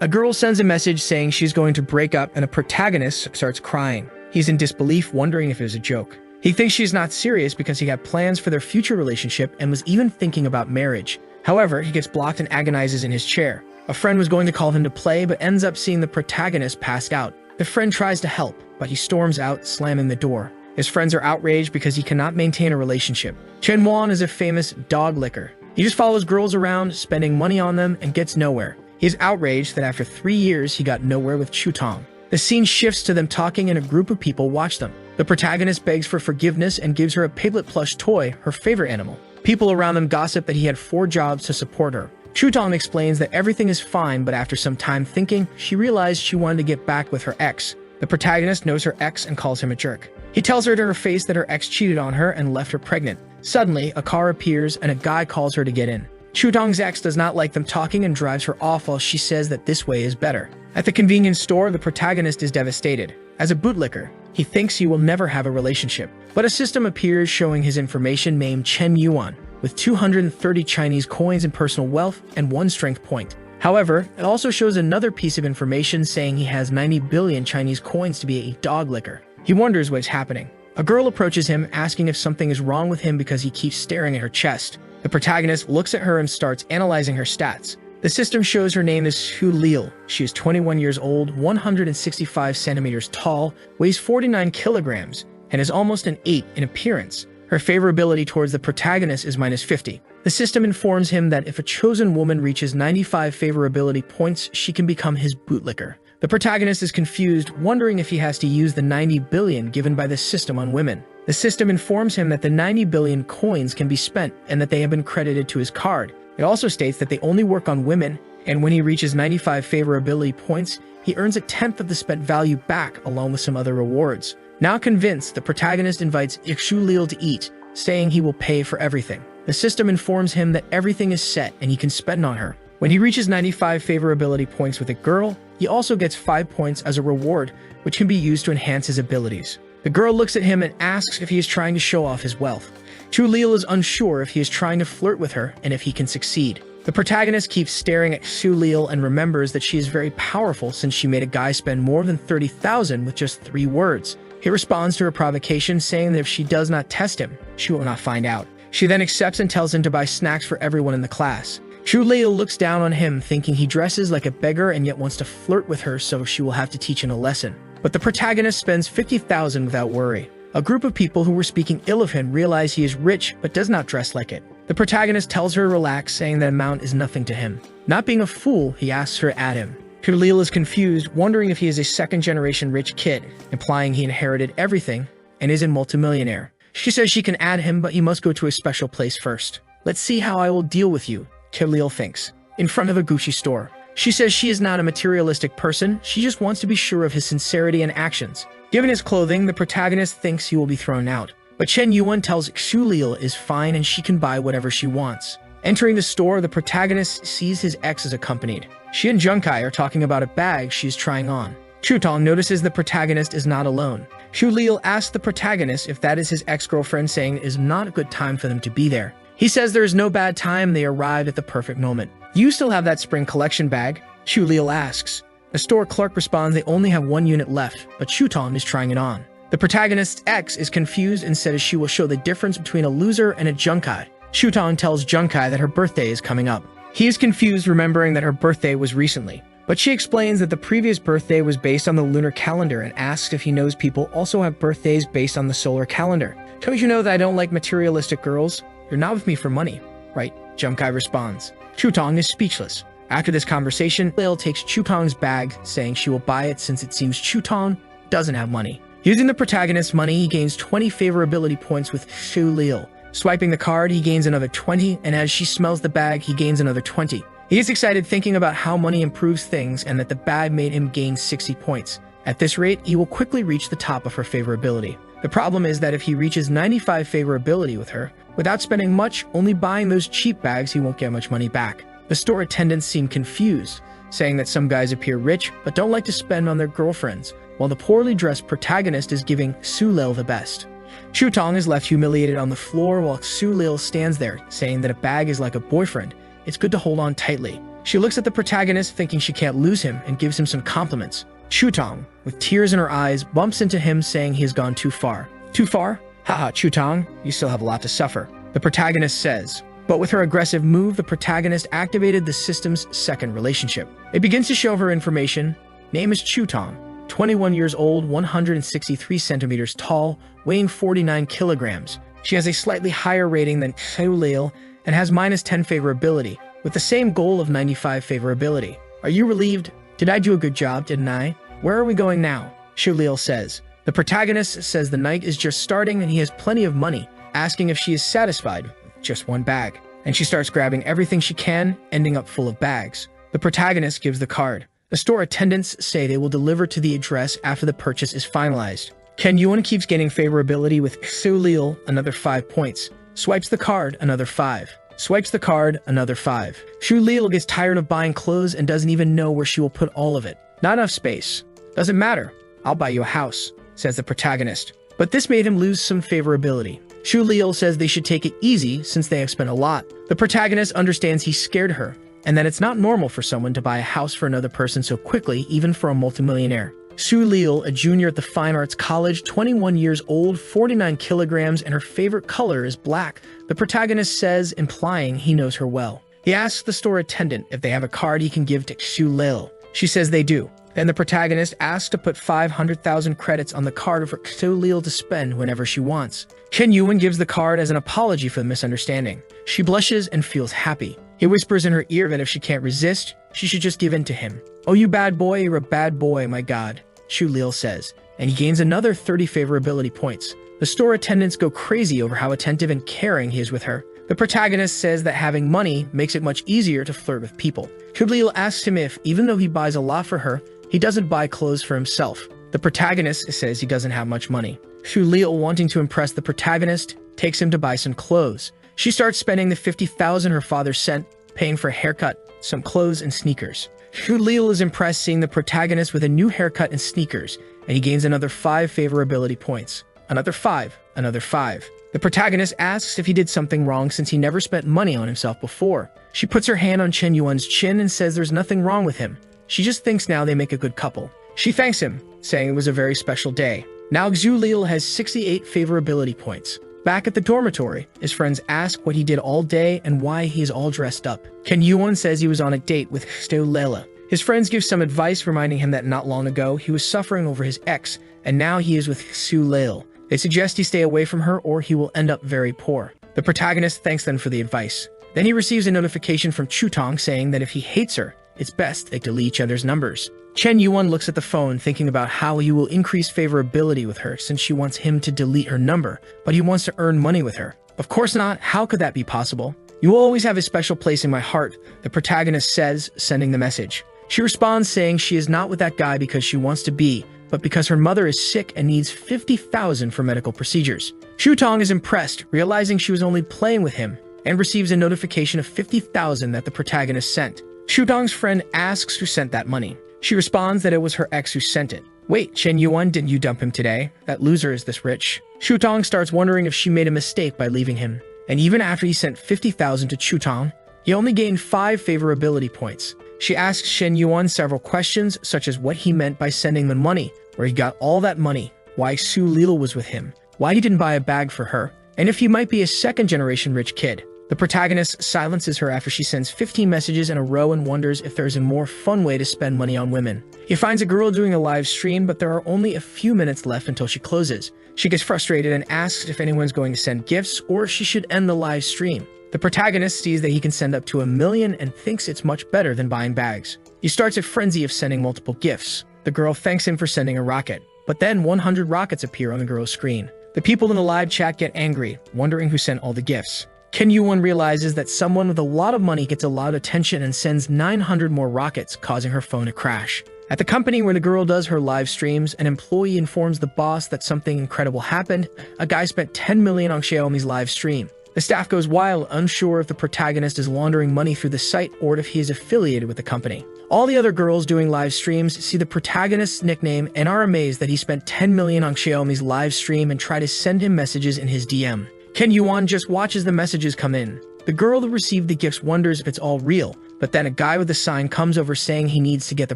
A girl sends a message saying she's going to break up and the protagonist starts crying. He's in disbelief, wondering if it was a joke. He thinks she's not serious because he had plans for their future relationship and was even thinking about marriage. However, he gets blocked and agonizes in his chair. A friend was going to call him to play but ends up seeing the protagonist passed out. The friend tries to help, but he storms out, slamming the door. His friends are outraged because he cannot maintain a relationship. Chen Wan is a famous dog licker. He just follows girls around, spending money on them, and gets nowhere. He is outraged that after 3 years, he got nowhere with Chu Tong. The scene shifts to them talking and a group of people watch them. The protagonist begs for forgiveness and gives her a piglet plush toy, her favorite animal. People around them gossip that he had 4 jobs to support her. Chu Tong explains that everything is fine, but after some time thinking, she realized she wanted to get back with her ex. The protagonist knows her ex and calls him a jerk. He tells her to her face that her ex cheated on her and left her pregnant. Suddenly, a car appears and a guy calls her to get in. Chu Tong's ex does not like them talking and drives her off while she says that this way is better. At the convenience store, the protagonist is devastated. As a bootlicker, he thinks he will never have a relationship. But a system appears showing his information named Chen Yuan, with 230 Chinese coins and personal wealth and 1 strength point. However, it also shows another piece of information saying he has 90 billion Chinese coins to be a dog licker. He wonders what is happening. A girl approaches him, asking if something is wrong with him because he keeps staring at her chest. The protagonist looks at her and starts analyzing her stats. The system shows her name is Hu Lil. She is 21 years old, 165 centimeters tall, weighs 49 kilograms, and is almost an 8 in appearance. Her favorability towards the protagonist is -50. The system informs him that if a chosen woman reaches 95 favorability points, she can become his bootlicker. The protagonist is confused, wondering if he has to use the 90 billion given by the system on women. The system informs him that the 90 billion coins can be spent and that they have been credited to his card. It also states that they only work on women, and when he reaches 95 favorability points, he earns 1/10 of the spent value back along with some other rewards. Now convinced, the protagonist invites Xu Lil to eat, saying he will pay for everything. The system informs him that everything is set and he can spend on her. When he reaches 95 favorability points with a girl, he also gets 5 points as a reward, which can be used to enhance his abilities. The girl looks at him and asks if he is trying to show off his wealth. Chu Lil is unsure if he is trying to flirt with her and if he can succeed. The protagonist keeps staring at Chu Lil and remembers that she is very powerful since she made a guy spend more than 30,000 with just 3 words. He responds to her provocation, saying that if she does not test him, she will not find out. She then accepts and tells him to buy snacks for everyone in the class. Chu Lil looks down on him, thinking he dresses like a beggar and yet wants to flirt with her, so she will have to teach him a lesson. But the protagonist spends 50,000 without worry. A group of people who were speaking ill of him realize he is rich but does not dress like it. The protagonist tells her to relax, saying that amount is nothing to him. Not being a fool, he asks her to add him. Chu Lil is confused, wondering if he is a second-generation rich kid, implying he inherited everything and is a multimillionaire. She says she can add him, but he must go to a special place first. Let's see how I will deal with you, Chu Lil thinks. In front of a Gucci store. She says she is not a materialistic person, she just wants to be sure of his sincerity and actions. Given his clothing, the protagonist thinks he will be thrown out. But Chen Yuan tells Xu Lil is fine and she can buy whatever she wants. Entering the store, the protagonist sees his ex is accompanied. She and Junkai are talking about a bag she is trying on. Chu Tong notices the protagonist is not alone. Xu Lil asks the protagonist if that is his ex-girlfriend, saying it is not a good time for them to be there. He says there is no bad time, they arrived at the perfect moment. You still have that spring collection bag? Xu Lil asks. The store clerk responds they only have 1 unit left, but Chu Tong is trying it on. The protagonist's ex is confused and says she will show the difference between a loser and a Junkai. Chu Tong tells Junkai that her birthday is coming up. He is confused, remembering that her birthday was recently. But she explains that the previous birthday was based on the lunar calendar and asks if he knows people also have birthdays based on the solar calendar. Don't you know that I don't like materialistic girls? You're not with me for money, right? Junkai responds. Chu Tong is speechless. After this conversation, Lil takes Chu Tong's bag, saying she will buy it since it seems Chu Tong doesn't have money. Using the protagonist's money, he gains 20 favorability points with Xu Lil. Swiping the card, he gains another 20, and as she smells the bag, he gains another 20. He is excited, thinking about how money improves things and that the bag made him gain 60 points. At this rate, he will quickly reach the top of her favorability. The problem is that if he reaches 95 favorability with her, without spending much, only buying those cheap bags, he won't get much money back. The store attendants seem confused, saying that some guys appear rich but don't like to spend on their girlfriends, while the poorly dressed protagonist is giving Xu Lil the best. Chu Tong is left humiliated on the floor while Xu Lil stands there, saying that a bag is like a boyfriend. It's good to hold on tightly. She looks at the protagonist thinking she can't lose him and gives him some compliments. Chutong, with tears in her eyes, bumps into him saying he has gone too far. Too far? Haha, Chutong, you still have a lot to suffer, the protagonist says. But with her aggressive move, the protagonist activated the system's second relationship. It begins to show her information. Name is Chutong, 21 years old, 163 centimeters tall, weighing 49 kilograms. She has a slightly higher rating than Seulil and has -10 favorability, with the same goal of 95 favorability. Are you relieved? Did I do a good job, didn't I? Where are we going now? Seulil says. The protagonist says the night is just starting and he has plenty of money, asking if she is satisfied with just one bag. And she starts grabbing everything she can, ending up full of bags. The protagonist gives the card. The store attendants say they will deliver to the address after the purchase is finalized. Ken Yuan keeps gaining favorability with Seulil, another 5 points. Swipes the card, another 5. Swipes the card, another 5. Seulil gets tired of buying clothes and doesn't even know where she will put all of it. Not enough space. Doesn't matter. I'll buy you a house, says the protagonist. But this made him lose some favorability. Seulil says they should take it easy since they have spent a lot. The protagonist understands he scared her, and that it's not normal for someone to buy a house for another person so quickly, even for a multimillionaire. Seulil, a junior at the Fine Arts College, 21 years old, 49 kilograms, and her favorite color is black. The protagonist says, implying he knows her well. He asks the store attendant if they have a card he can give to Seulil. She says they do. Then the protagonist asks to put 500,000 credits on the card for Seulil to spend whenever she wants. Chen Yuan gives the card as an apology for the misunderstanding. She blushes and feels happy. He whispers in her ear that if she can't resist, she should just give in to him. Oh, you bad boy, you're a bad boy, my god, Seulil says, and he gains another 30 favorability points. The store attendants go crazy over how attentive and caring he is with her. The protagonist says that having money makes it much easier to flirt with people. Seulil asks him if, even though he buys a lot for her, he doesn't buy clothes for himself. The protagonist says he doesn't have much money. Seulil, wanting to impress the protagonist, takes him to buy some clothes. She starts spending the 50,000 her father sent, paying for a haircut, some clothes, and sneakers. Seulil is impressed seeing the protagonist with a new haircut and sneakers, and he gains another 5 favorability points. Another 5, another 5. The protagonist asks if he did something wrong since he never spent money on himself before. She puts her hand on Chen Yuan's chin and says there's nothing wrong with him. She just thinks now they make a good couple. She thanks him, saying it was a very special day. Now Seulil has 68 favorability points. Back at the dormitory, his friends ask what he did all day and why he is all dressed up. Chen Yuan says he was on a date with Seulil. His friends give some advice, reminding him that not long ago he was suffering over his ex, and now he is with Seulil. They suggest he stay away from her or he will end up very poor. The protagonist thanks them for the advice. Then he receives a notification from Chutong saying that if he hates her, it's best they delete each other's numbers. Chen Yuan looks at the phone, thinking about how he will increase favorability with her since she wants him to delete her number, but he wants to earn money with her. Of course not, how could that be possible? You will always have a special place in my heart, the protagonist says, sending the message. She responds saying she is not with that guy because she wants to be, but because her mother is sick and needs 50,000 for medical procedures. Chutong is impressed, realizing she was only playing with him, and receives a notification of 50,000 that the protagonist sent. Chutong's friend asks who sent that money. She responds that it was her ex who sent it. Wait, Chen Yuan, didn't you dump him today? That loser is this rich. Chutong starts wondering if she made a mistake by leaving him. And even after he sent 50,000 to Chutong, he only gained 5 favorability points. She asks Chen Yuan several questions, such as what he meant by sending the money, where he got all that money, why Seulil was with him, why he didn't buy a bag for her, and if he might be a second-generation rich kid. The protagonist silences her after she sends 15 messages in a row and wonders if there's a more fun way to spend money on women. He finds a girl doing a live stream, but there are only a few minutes left until she closes. She gets frustrated and asks if anyone's going to send gifts or if she should end the live stream. The protagonist sees that he can send up to 1 million and thinks it's much better than buying bags. He starts a frenzy of sending multiple gifts. The girl thanks him for sending a rocket, but then 100 rockets appear on the girl's screen. The people in the live chat get angry, wondering who sent all the gifts. Chen Yuan realizes that someone with a lot of money gets a lot of attention and sends 900 more rockets, causing her phone to crash. At the company where the girl does her live streams, an employee informs the boss that something incredible happened. A guy spent 10 million on Xiaomi's live stream. The staff goes wild, unsure if the protagonist is laundering money through the site or if he is affiliated with the company. All the other girls doing live streams see the protagonist's nickname and are amazed that he spent 10 million on Xiaomi's live stream and try to send him messages in his DM. Chen Yuan just watches the messages come in. The girl who received the gifts wonders if it's all real, But then a guy with a sign comes over saying he needs to get the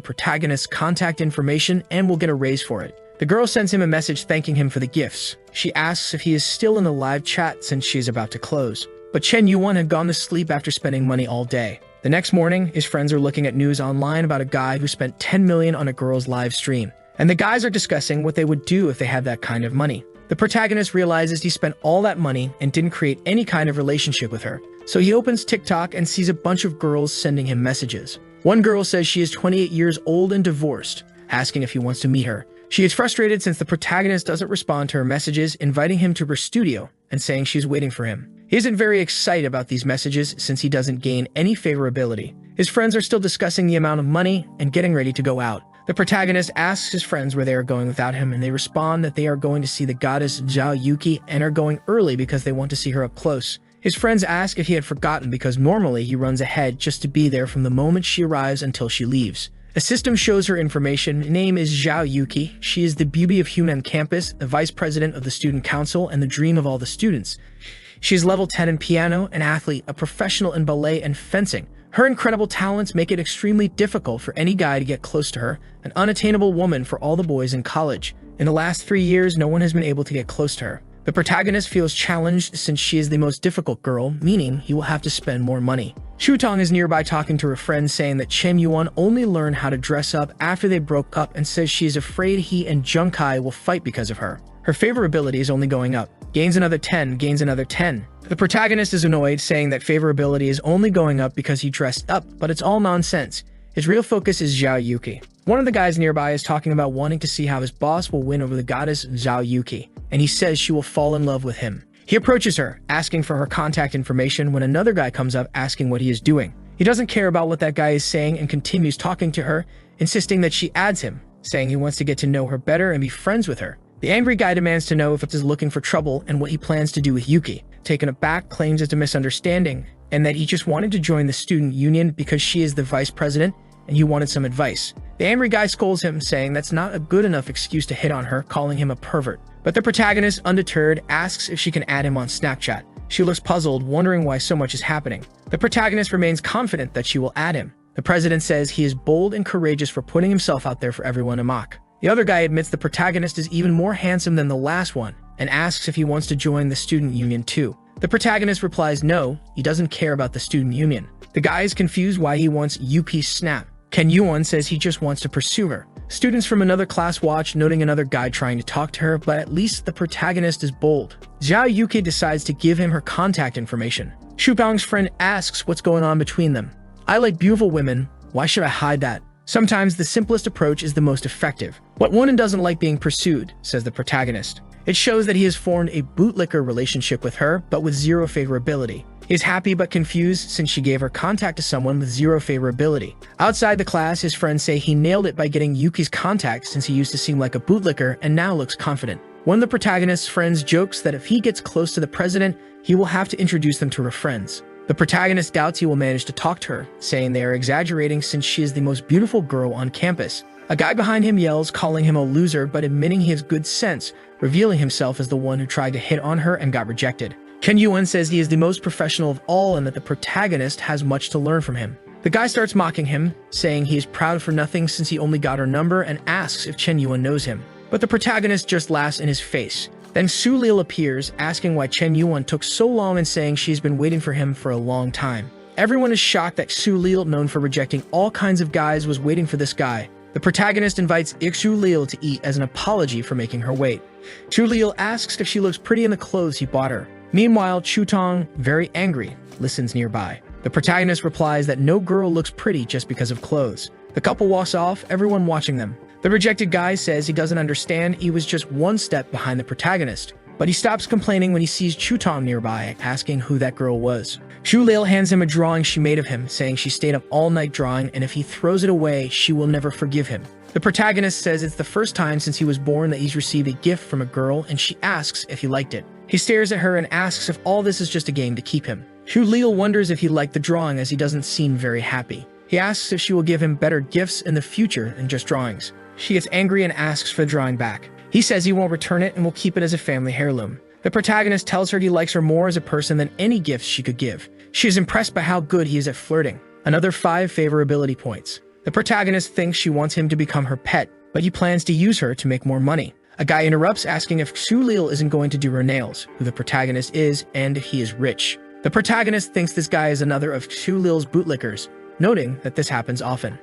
protagonist's contact information and will get a raise for it. The girl sends him a message thanking him for the gifts. She asks if he is still in the live chat since she is about to close. But Chen Yuan had gone to sleep after spending money all day. The next morning, his friends are looking at news online about a guy who spent 10 million on a girl's live stream. And the guys are discussing what they would do if they had that kind of money. The protagonist realizes he spent all that money and didn't create any kind of relationship with her. So he opens TikTok and sees a bunch of girls sending him messages. One girl says she is 28 years old and divorced, asking if he wants to meet her. She is frustrated since the protagonist doesn't respond to her messages, inviting him to her studio and saying she's waiting for him. He isn't very excited about these messages since he doesn't gain any favorability. His friends are still discussing the amount of money and getting ready to go out. The protagonist asks his friends where they are going without him, and they respond that they are going to see the goddess Zhao Yuki and are going early because they want to see her up close. His friends ask if he had forgotten because normally he runs ahead just to be there from the moment she arrives until she leaves. A system shows her information. Her name is Zhao Yuki. She is the beauty of Hunan campus, the vice president of the student council, and the dream of all the students. She is level 10 in piano, an athlete, a professional in ballet and fencing. Her incredible talents make it extremely difficult for any guy to get close to her, an unattainable woman for all the boys in college. In the last 3 years, no one has been able to get close to her. The protagonist feels challenged since she is the most difficult girl, meaning he will have to spend more money. Shutong is nearby talking to her friend saying that Chen Yuan only learned how to dress up after they broke up and says she is afraid he and Junkai will fight because of her. Her favorability is only going up. Gains another 10, gains another 10. The protagonist is annoyed, saying that favorability is only going up because he dressed up, but it's all nonsense. His real focus is Zhao Yuki. One of the guys nearby is talking about wanting to see how his boss will win over the goddess Zhao Yuki, and he says she will fall in love with him. He approaches her, asking for her contact information when another guy comes up asking what he is doing. He doesn't care about what that guy is saying and continues talking to her, insisting that she adds him, saying he wants to get to know her better and be friends with her. The angry guy demands to know if it is looking for trouble and what he plans to do with Yuki. Taken aback, claims it's a misunderstanding and that he just wanted to join the student union because she is the vice president and he wanted some advice. The angry guy scolds him, saying that's not a good enough excuse to hit on her, calling him a pervert. But the protagonist, undeterred, asks if she can add him on Snapchat. She looks puzzled, wondering why so much is happening. The protagonist remains confident that she will add him. The president says he is bold and courageous for putting himself out there for everyone to mock. The other guy admits the protagonist is even more handsome than the last one and asks if he wants to join the student union too. The protagonist replies no, he doesn't care about the student union. The guy is confused why he wants Yuki's snap. Ken Yuan says he just wants to pursue her. Students from another class watch, noting another guy trying to talk to her, but at least the protagonist is bold. Zhao Yuki decides to give him her contact information. Shubang's friend asks what's going on between them. I like beautiful women, why should I hide that? Sometimes the simplest approach is the most effective. What one doesn't like being pursued, says the protagonist. It shows that he has formed a bootlicker relationship with her, but with zero favorability. He is happy but confused since she gave her contact to someone with zero favorability. Outside the class, his friends say he nailed it by getting Yuki's contact since he used to seem like a bootlicker and now looks confident. One of the protagonist's friends jokes that if he gets close to the president, he will have to introduce them to her friends. The protagonist doubts he will manage to talk to her, saying they are exaggerating since she is the most beautiful girl on campus. A guy behind him yells, calling him a loser but admitting he has good sense, revealing himself as the one who tried to hit on her and got rejected. Ken Yuan says he is the most professional of all and that the protagonist has much to learn from him. The guy starts mocking him, saying he is proud for nothing since he only got her number and asks if Chen Yuan knows him. But the protagonist just laughs in his face. Then Su Lil appears, asking why Chen Yuan took so long and saying she's been waiting for him for a long time. Everyone is shocked that Su Lil, known for rejecting all kinds of guys, was waiting for this guy. The protagonist invites Su Lil to eat as an apology for making her wait. Su Lil asks if she looks pretty in the clothes he bought her. Meanwhile, Chutong, very angry, listens nearby. The protagonist replies that no girl looks pretty just because of clothes. The couple walks off, everyone watching them. The rejected guy says he doesn't understand, he was just one step behind the protagonist. But he stops complaining when he sees Chutong nearby, asking who that girl was. Shu Lil hands him a drawing she made of him, saying she stayed up all night drawing and if he throws it away, she will never forgive him. The protagonist says it's the first time since he was born that he's received a gift from a girl and she asks if he liked it. He stares at her and asks if all this is just a game to keep him. Shu Lil wonders if he liked the drawing as he doesn't seem very happy. He asks if she will give him better gifts in the future than just drawings. She gets angry and asks for the drawing back. He says he won't return it and will keep it as a family heirloom. The protagonist tells her he likes her more as a person than any gifts she could give. She is impressed by how good he is at flirting. Another 5 favorability points. The protagonist thinks she wants him to become her pet, but he plans to use her to make more money. A guy interrupts asking if Xulil isn't going to do her nails, who the protagonist is, and if he is rich. The protagonist thinks this guy is another of Xulil's bootlickers, noting that this happens often.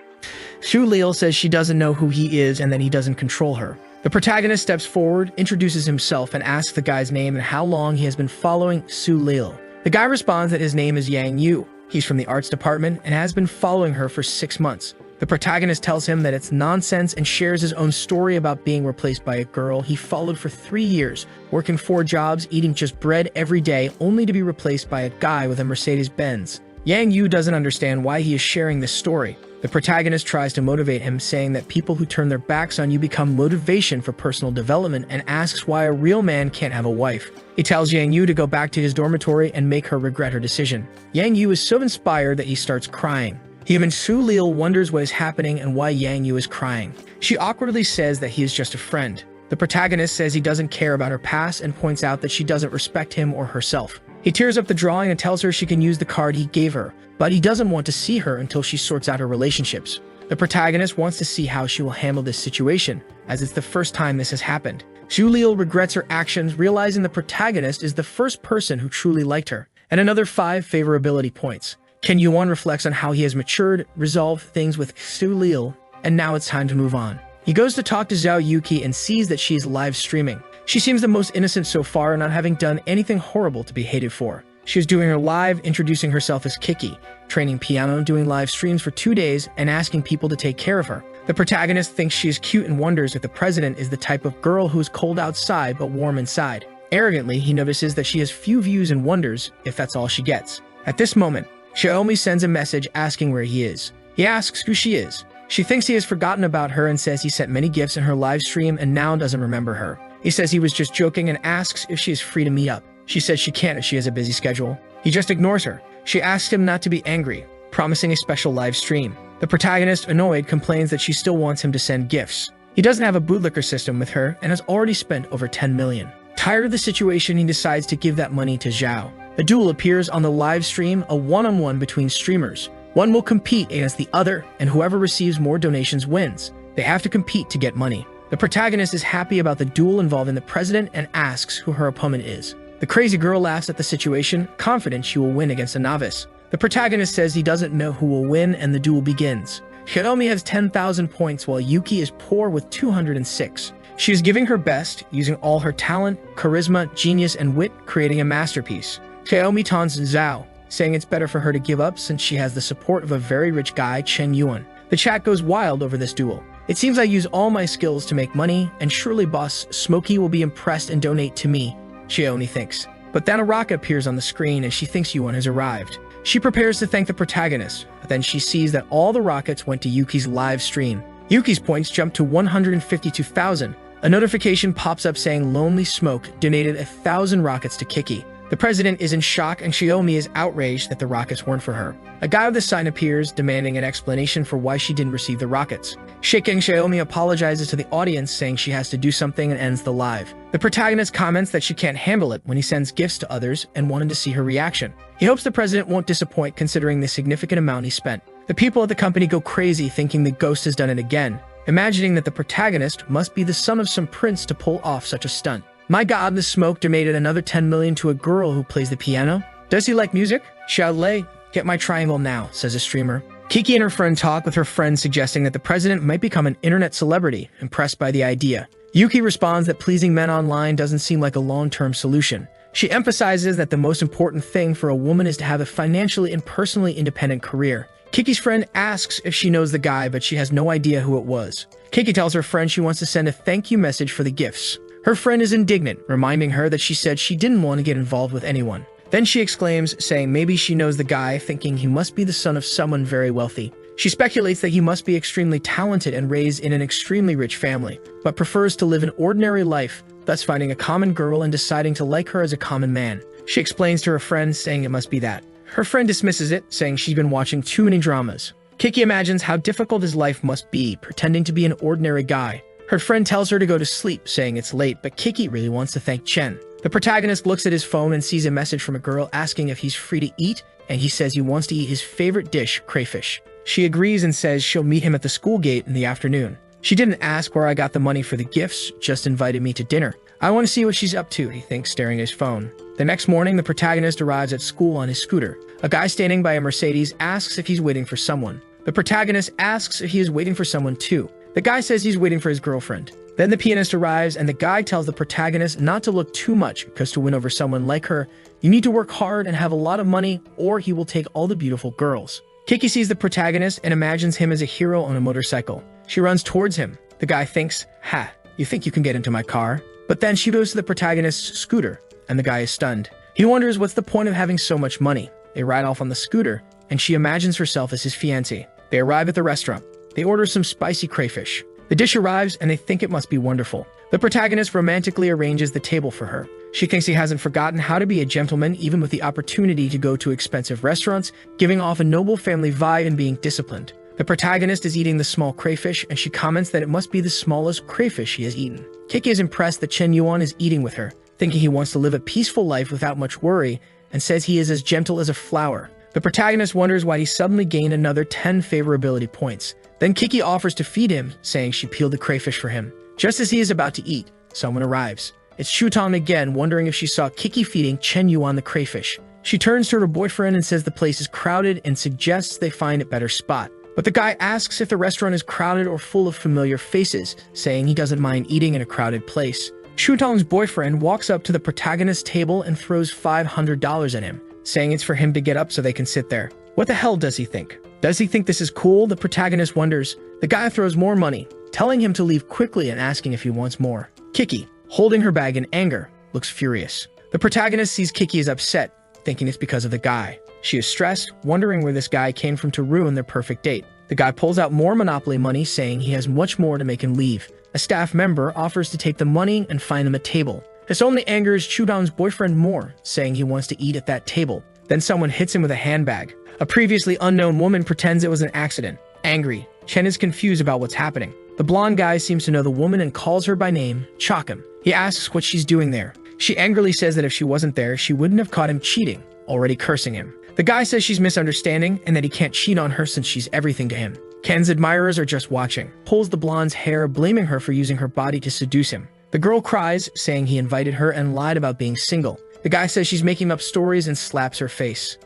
Xulil says she doesn't know who he is and that he doesn't control her. The protagonist steps forward, introduces himself, and asks the guy's name and how long he has been following Xulil. The guy responds that his name is Yang Yu. He's from the arts department and has been following her for 6 months. The protagonist tells him that it's nonsense and shares his own story about being replaced by a girl he followed for 3 years, working 4 jobs, eating just bread every day, only to be replaced by a guy with a Mercedes-Benz. Yang Yu doesn't understand why he is sharing this story. The protagonist tries to motivate him, saying that people who turn their backs on you become motivation for personal development, and asks why a real man can't have a wife. He tells Yang Yu to go back to his dormitory and make her regret her decision. Yang Yu is so inspired that he starts crying. Even Xulil wonders what is happening and why Yang Yu is crying. She awkwardly says that he is just a friend. The protagonist says he doesn't care about her past and points out that she doesn't respect him or herself. He tears up the drawing and tells her she can use the card he gave her, but he doesn't want to see her until she sorts out her relationships. The protagonist wants to see how she will handle this situation, as it's the first time this has happened. Xulil regrets her actions, realizing the protagonist is the first person who truly liked her. And another 5 favorability points. Ken Yuan reflects on how he has matured, resolved things with Xulil, and now it's time to move on. He goes to talk to Zhao Yuki and sees that she is live streaming. She seems the most innocent so far, not having done anything horrible to be hated for. She is doing her live, introducing herself as Kiki, training piano, doing live streams for 2 days, and asking people to take care of her. The protagonist thinks she is cute and wonders if the president is the type of girl who is cold outside but warm inside. Arrogantly, he notices that she has few views and wonders if that's all she gets. At this moment, Xiaomi sends a message asking where he is. He asks who she is. She thinks he has forgotten about her and says he sent many gifts in her live stream and now doesn't remember her. He says he was just joking and asks if she is free to meet up. She says she can't if she has a busy schedule. He just ignores her. She asks him not to be angry, promising a special live stream. The protagonist, annoyed, complains that she still wants him to send gifts. He doesn't have a bootlicker system with her and has already spent over 10 million. Tired of the situation, he decides to give that money to Zhao. A duel appears on the live stream, a one-on-one between streamers. One will compete against the other, and whoever receives more donations wins. They have to compete to get money. The protagonist is happy about the duel involving the president and asks who her opponent is. The crazy girl laughs at the situation, confident she will win against a novice. The protagonist says he doesn't know who will win, and the duel begins. Hiromi has 10,000 points while Yuki is poor with 206. She is giving her best, using all her talent, charisma, genius, and wit, creating a masterpiece. Xiaomi taunts Zhao, saying it's better for her to give up since she has the support of a very rich guy, Chen Yuan. The chat goes wild over this duel. It seems I use all my skills to make money, and surely boss Smokey will be impressed and donate to me, Xiaomi thinks. But then a rocket appears on the screen and she thinks Yuan has arrived. She prepares to thank the protagonist, but then she sees that all the rockets went to Yuki's live stream. Yuki's points jump to 152,000. A notification pops up saying Lonely Smoke donated 1,000 rockets to Kiki. The president is in shock and Xiaomi is outraged that the rockets weren't for her. A guy with a sign appears, demanding an explanation for why she didn't receive the rockets. Shaking, Xiaomi apologizes to the audience, saying she has to do something and ends the live. The protagonist comments that she can't handle it when he sends gifts to others and wanted to see her reaction. He hopes the president won't disappoint considering the significant amount he spent. The people at the company go crazy thinking the ghost has done it again, imagining that the protagonist must be the son of some prince to pull off such a stunt. My god, the smoke donated another 10 million to a girl who plays the piano. Does he like music? Xiaolei, get my triangle now, says a streamer. Kiki and her friend talk with her friend, suggesting that the president might become an internet celebrity, impressed by the idea. Yuki responds that pleasing men online doesn't seem like a long-term solution. She emphasizes that the most important thing for a woman is to have a financially and personally independent career. Kiki's friend asks if she knows the guy, but she has no idea who it was. Kiki tells her friend she wants to send a thank you message for the gifts. Her friend is indignant, reminding her that she said she didn't want to get involved with anyone. Then she exclaims, saying maybe she knows the guy, thinking he must be the son of someone very wealthy. She speculates that he must be extremely talented and raised in an extremely rich family, but prefers to live an ordinary life, thus finding a common girl and deciding to like her as a common man. She explains to her friend, saying it must be that. Her friend dismisses it, saying she's been watching too many dramas. Kiki imagines how difficult his life must be, pretending to be an ordinary guy. Her friend tells her to go to sleep, saying it's late, but Kiki really wants to thank Chen. The protagonist looks at his phone and sees a message from a girl asking if he's free to eat. and he says he wants to eat his favorite dish, crayfish. She agrees and says she'll meet him at the school gate in the afternoon. She didn't ask where I got the money for the gifts, just invited me to dinner. I want to see what she's up to, he thinks, staring at his phone. The next morning, the protagonist arrives at school on his scooter. A guy standing by a Mercedes asks if he's waiting for someone. The protagonist asks if he is waiting for someone too. The guy says he's waiting for his girlfriend. Then the pianist arrives and the guy tells the protagonist not to look too much because to win over someone like her, you need to work hard and have a lot of money or he will take all the beautiful girls. Kiki sees the protagonist and imagines him as a hero on a motorcycle. She runs towards him. The guy thinks, "Ha, you think you can get into my car?" But then she goes to the protagonist's scooter and the guy is stunned. He wonders what's the point of having so much money. They ride off on the scooter and she imagines herself as his fiancé. They arrive at the restaurant. They order some spicy crayfish. The dish arrives and they think it must be wonderful. The protagonist romantically arranges the table for her. She thinks he hasn't forgotten how to be a gentleman even with the opportunity to go to expensive restaurants, giving off a noble family vibe and being disciplined. The protagonist is eating the small crayfish and she comments that it must be the smallest crayfish she has eaten. Kiki is impressed that Chen Yuan is eating with her, thinking he wants to live a peaceful life without much worry, and says he is as gentle as a flower. The protagonist wonders why he suddenly gained another 10 favorability points. Then Kiki offers to feed him, saying she peeled the crayfish for him. Just as he is about to eat, someone arrives. It's Shutong again, wondering if she saw Kiki feeding Chen Yuan the crayfish. She turns to her boyfriend and says the place is crowded and suggests they find a better spot. But the guy asks if the restaurant is crowded or full of familiar faces, saying he doesn't mind eating in a crowded place. Shutong's boyfriend walks up to the protagonist's table and throws $500 at him, saying it's for him to get up so they can sit there. What the hell does he think? Does he think this is cool? The protagonist wonders. The guy throws more money, telling him to leave quickly and asking if he wants more. Kiki, holding her bag in anger, looks furious. The protagonist sees Kiki is upset, thinking it's because of the guy. She is stressed, wondering where this guy came from to ruin their perfect date. The guy pulls out more Monopoly money, saying he has much more to make him leave. A staff member offers to take the money and find them a table. This only angers Chudong's boyfriend more, saying he wants to eat at that table. Then someone hits him with a handbag. A previously unknown woman pretends it was an accident. Angry, Chen is confused about what's happening. The blonde guy seems to know the woman and calls her by name, Chakim. He asks what she's doing there. She angrily says that if she wasn't there, she wouldn't have caught him cheating, already cursing him. The guy says she's misunderstanding and that he can't cheat on her since she's everything to him. Ken's admirers are just watching, pulls the blonde's hair, blaming her for using her body to seduce him. The girl cries, saying he invited her and lied about being single. The guy says she's making up stories and slaps her face.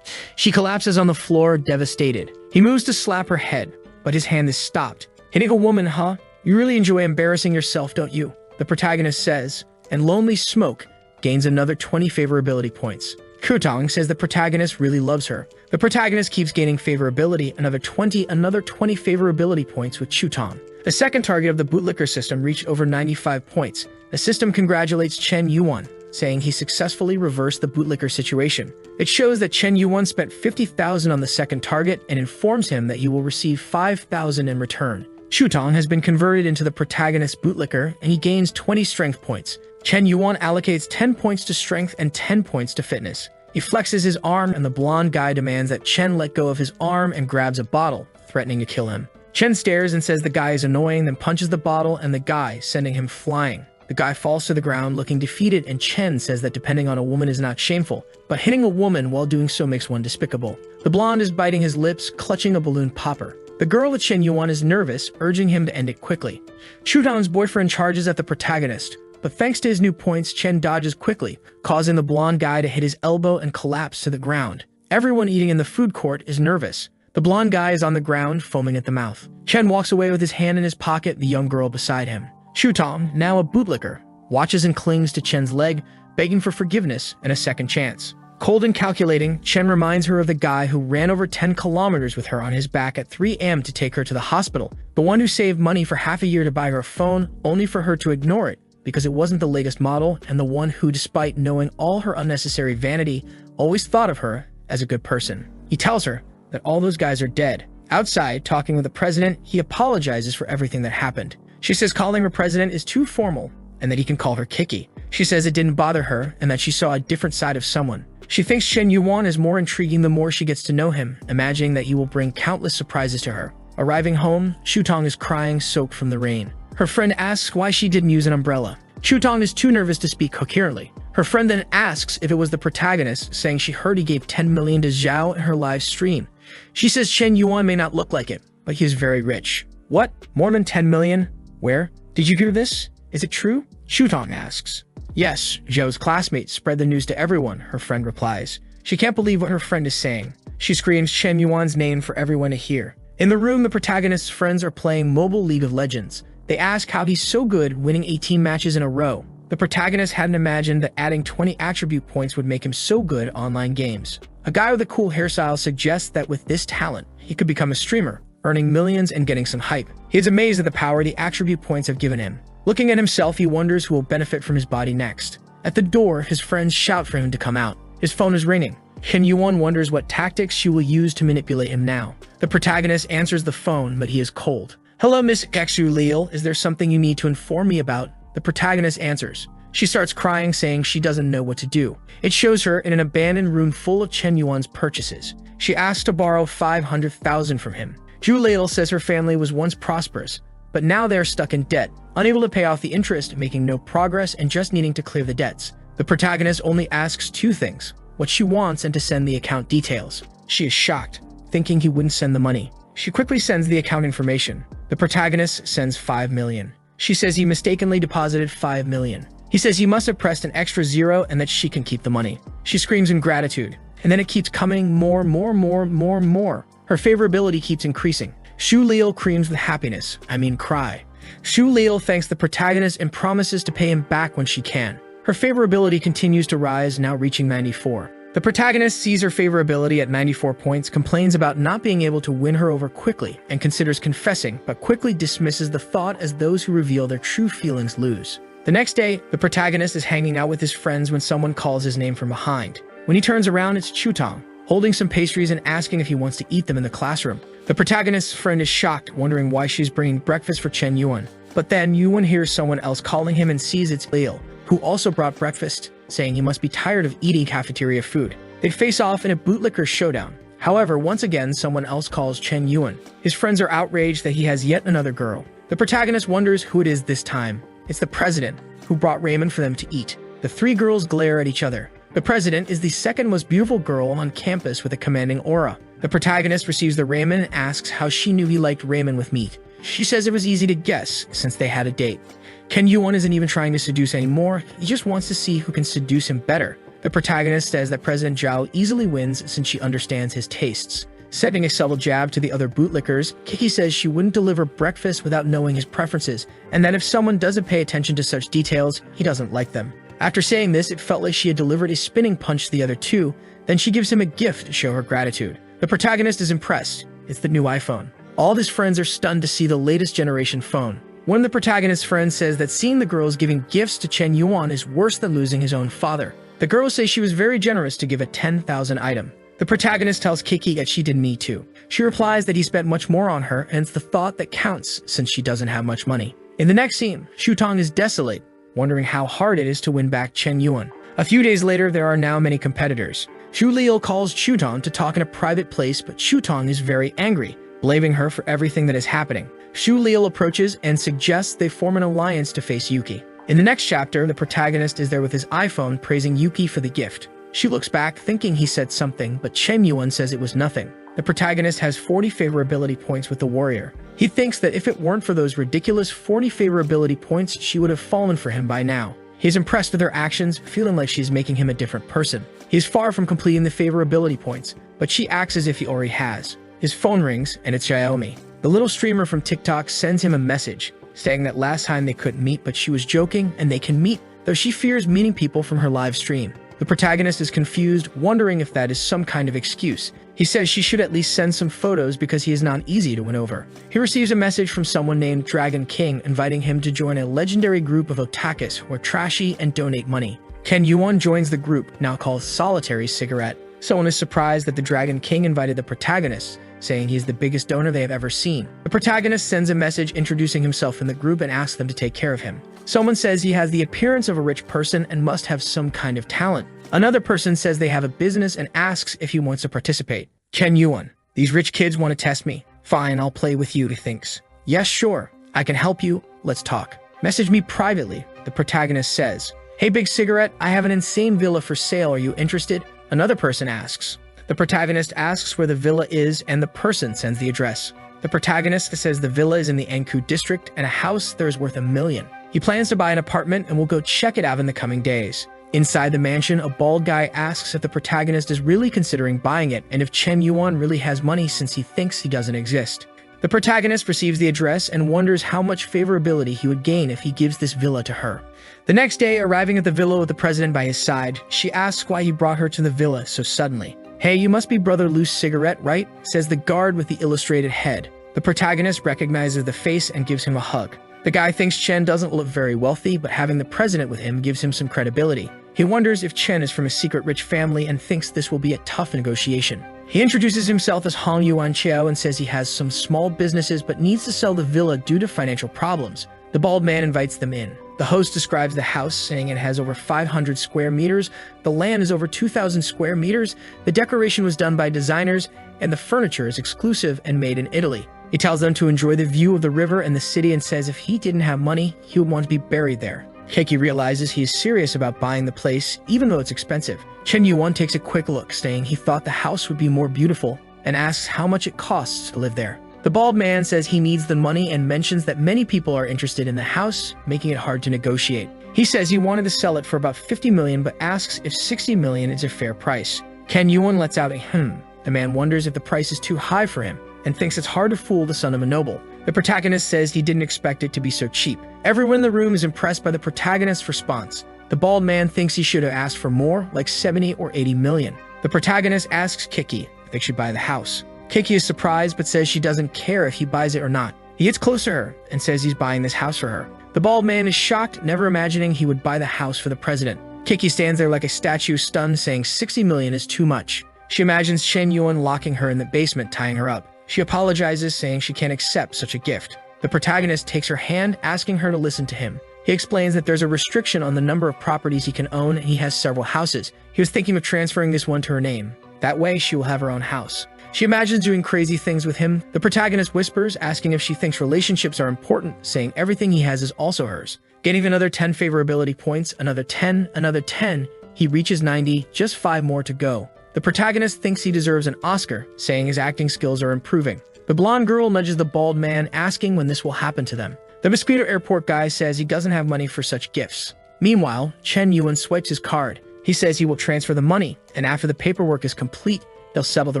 She collapses on the floor, devastated. He moves to slap her head, but his hand is stopped. Hitting a woman, huh? You really enjoy embarrassing yourself, don't you? The protagonist says, and Lonely Smoke gains another 20 favorability points. Kutong says the protagonist really loves her. The protagonist keeps gaining favorability, another 20 favorability points with Chutong. The second target of the bootlicker system reached over 95 points. The system congratulates Chen Yuan, saying he successfully reversed the bootlicker situation. It shows that Chen Yuan spent 50,000 on the second target and informs him that he will receive 5,000 in return. Chutong has been converted into the protagonist's bootlicker and he gains 20 strength points. Chen Yuan allocates 10 points to strength and 10 points to fitness. He flexes his arm and the blonde guy demands that Chen let go of his arm and grabs a bottle, threatening to kill him. Chen stares and says the guy is annoying, then punches the bottle and the guy, sending him flying. The guy falls to the ground looking defeated and Chen says that depending on a woman is not shameful, but hitting a woman while doing so makes one despicable. The blonde is biting his lips, clutching a balloon popper. The girl at Chen Yuan is nervous, urging him to end it quickly. Chutong's boyfriend charges at the protagonist, but thanks to his new points, Chen dodges quickly, causing the blonde guy to hit his elbow and collapse to the ground. Everyone eating in the food court is nervous. The blonde guy is on the ground, foaming at the mouth. Chen walks away with his hand in his pocket, the young girl beside him. Chutong, now a bootlicker, watches and clings to Chen's leg, begging for forgiveness and a second chance. Cold and calculating, Chen reminds her of the guy who ran over 10 kilometers with her on his back at 3 a.m. to take her to the hospital, the one who saved money for half a year to buy her a phone, only for her to ignore it because it wasn't the latest model, and the one who, despite knowing all her unnecessary vanity, always thought of her as a good person. He tells her that all those guys are dead. Outside, talking with the president, he apologizes for everything that happened. She says calling her president is too formal, and that he can call her Kiki. She says it didn't bother her, and that she saw a different side of someone. She thinks Chen Yuan is more intriguing the more she gets to know him, imagining that he will bring countless surprises to her. Arriving home, Chutong is crying, soaked from the rain. Her friend asks why she didn't use an umbrella. Chutong is too nervous to speak coherently. Her Her friend then asks if it was the protagonist, saying she heard he gave 10 million to Zhao in her live stream. She says Chen Yuan may not look like it, but he is very rich. What? More than 10 million? Where? Did you hear this? Is it true? Shutong asks. Yes, Zhao's classmates spread the news to everyone, her friend replies. She can't believe what her friend is saying. She screams Chen Yuan's name for everyone to hear. In the room, the protagonist's friends are playing mobile League of Legends. They ask how he's so good, winning 18 matches in a row. The protagonist hadn't imagined that adding 20 attribute points would make him so good at online games. A guy with a cool hairstyle suggests that with this talent, he could become a streamer, earning millions and getting some hype. He is amazed at the power the attribute points have given him. Looking at himself, he wonders who will benefit from his body next. At the door, his friends shout for him to come out. His phone is ringing. Chen Yuan wonders what tactics she will use to manipulate him now. The protagonist answers the phone, but he is cold. Hello, Miss Xu, is there something you need to inform me about? The protagonist answers. She starts crying, saying she doesn't know what to do. It shows her in an abandoned room full of Chen Yuan's purchases. She asks to borrow 500,000 from him. Zhu Ladle says her family was once prosperous, but now they are stuck in debt, unable to pay off the interest, making no progress, and just needing to clear the debts. The protagonist only asks two things: what she wants and to send the account details. She is shocked, thinking he wouldn't send the money. She quickly sends the account information. The protagonist sends 5 million. She says he mistakenly deposited 5 million. He says he must have pressed an extra zero and that she can keep the money. She screams in gratitude, and then it keeps coming more. Her favorability keeps increasing. Zhu Ladle screams with happiness, cry. Zhu Ladle thanks the protagonist and promises to pay him back when she can. Her favorability continues to rise, now reaching 94. The protagonist sees her favorability at 94 points, complains about not being able to win her over quickly, and considers confessing, but quickly dismisses the thought as those who reveal their true feelings lose. The next day, the protagonist is hanging out with his friends when someone calls his name from behind. When he turns around, it's Chutong, holding some pastries and asking if he wants to eat them in the classroom. The protagonist's friend is shocked, wondering why she's bringing breakfast for Chen Yuan. But then Yuan hears someone else calling him and sees it's Leo, who also brought breakfast, saying he must be tired of eating cafeteria food. They face off in a bootlicker showdown. However, once again, someone else calls Chen Yuan. His friends are outraged that he has yet another girl. The protagonist wonders who it is this time. It's the president, who brought ramen for them to eat. The three girls glare at each other. The president is the second most beautiful girl on campus with a commanding aura. The protagonist receives the ramen and asks how she knew he liked ramen with meat. She says it was easy to guess, since they had a date. Chen Yuan isn't even trying to seduce anymore, he just wants to see who can seduce him better. The protagonist says that President Zhao easily wins since she understands his tastes. Setting a subtle jab to the other bootlickers, Kiki says she wouldn't deliver breakfast without knowing his preferences, and that if someone doesn't pay attention to such details, he doesn't like them. After saying this, it felt like she had delivered a spinning punch to the other two, then she gives him a gift to show her gratitude. The protagonist is impressed. It's the new iPhone. All of his friends are stunned to see the latest generation phone. One of the protagonist's friends says that seeing the girls giving gifts to Chen Yuan is worse than losing his own father. The girls say she was very generous to give a 10,000 item. The protagonist tells Kiki that she did me too. She replies that he spent much more on her, and it's the thought that counts since she doesn't have much money. In the next scene, Shutong is desolate, wondering how hard it is to win back Chen Yuan. A few days later, there are now many competitors. Zhu Ladle calls Shutong to talk in a private place, but Shutong is very angry, blaming her for everything that is happening. Zhu Ladle approaches and suggests they form an alliance to face Yuki. In the next chapter, the protagonist is there with his iPhone praising Yuki for the gift. She looks back, thinking he said something, but Chen Yuan says it was nothing. The protagonist has 40 favorability points with the warrior. He thinks that if it weren't for those ridiculous 40 favorability points, she would have fallen for him by now. He is impressed with her actions, feeling like she's making him a different person. He is far from completing the favorability points, but she acts as if he already has. His phone rings, and it's Yahello. The little streamer from TikTok sends him a message, saying that last time they couldn't meet, but she was joking and they can meet, though she fears meeting people from her live stream. The protagonist is confused, wondering if that is some kind of excuse. He says she should at least send some photos because he is not easy to win over. He receives a message from someone named Dragon King inviting him to join a legendary group of otakus who are trashy and donate money. Chen Yuan joins the group, now called Solitary Cigarette. Someone is surprised that the Dragon King invited the protagonist, saying he's the biggest donor they have ever seen. The protagonist sends a message introducing himself in the group and asks them to take care of him. Someone says he has the appearance of a rich person and must have some kind of talent. Another person says they have a business and asks if he wants to participate. Chen Yuan, these rich kids want to test me. Fine, I'll play with you, he thinks. Yes, sure, I can help you, let's talk. Message me privately, the protagonist says. "Hey, Big Cigarette, I have an insane villa for sale. Are you interested?" Another person asks. The protagonist asks where the villa is, and the person sends the address. The protagonist says the villa is in the Enku district and a house there is worth $1 million. He plans to buy an apartment and will go check it out in the coming days. Inside the mansion, a bald guy asks if the protagonist is really considering buying it and if Chen Yuan really has money since he thinks he doesn't exist. The protagonist receives the address and wonders how much favorability he would gain if he gives this villa to her. The next day, arriving at the villa with the president by his side, she asks why he brought her to the villa so suddenly. "Hey, you must be Brother Loose Cigarette, right?" says the guard with the illustrated head. The protagonist recognizes the face and gives him a hug. The guy thinks Chen doesn't look very wealthy, but having the president with him gives him some credibility. He wonders if Chen is from a secret rich family and thinks this will be a tough negotiation. He introduces himself as Hong Yuan Chiao and says he has some small businesses but needs to sell the villa due to financial problems. The bald man invites them in. The host describes the house, saying it has over 500 square meters, the land is over 2,000 square meters, the decoration was done by designers, and the furniture is exclusive and made in Italy. He tells them to enjoy the view of the river and the city and says if he didn't have money, he would want to be buried there. Keiki realizes he is serious about buying the place, even though it's expensive. Chen Yuan takes a quick look, saying he thought the house would be more beautiful, and asks how much it costs to live there. The bald man says he needs the money and mentions that many people are interested in the house, making it hard to negotiate. He says he wanted to sell it for about 50 million, but asks if 60 million is a fair price. Chen Yuan lets out a "hmm." The man wonders if the price is too high for him, and thinks it's hard to fool the son of a noble. The protagonist says he didn't expect it to be so cheap. Everyone in the room is impressed by the protagonist's response. The bald man thinks he should have asked for more, like 70 or 80 million. The protagonist asks Kiki if they should buy the house. Kiki is surprised but says she doesn't care if he buys it or not. He gets close to her and says he's buying this house for her. The bald man is shocked, never imagining he would buy the house for the president. Kiki stands there like a statue, stunned, saying 60 million is too much. She imagines Chen Yuan locking her in the basement, tying her up. She apologizes, saying she can't accept such a gift. The protagonist takes her hand, asking her to listen to him. He explains that there's a restriction on the number of properties he can own, and he has several houses. He was thinking of transferring this one to her name. That way, she will have her own house. She imagines doing crazy things with him. The protagonist whispers, asking if she thinks relationships are important, saying everything he has is also hers. Getting another 10 favorability points, another 10, another 10. He reaches 90, just 5 more to go. The protagonist thinks he deserves an Oscar, saying his acting skills are improving. The blonde girl nudges the bald man, asking when this will happen to them. The Mosquito Airport guy says he doesn't have money for such gifts. Meanwhile, Chen Yuan swipes his card. He says he will transfer the money, and after the paperwork is complete, they'll settle the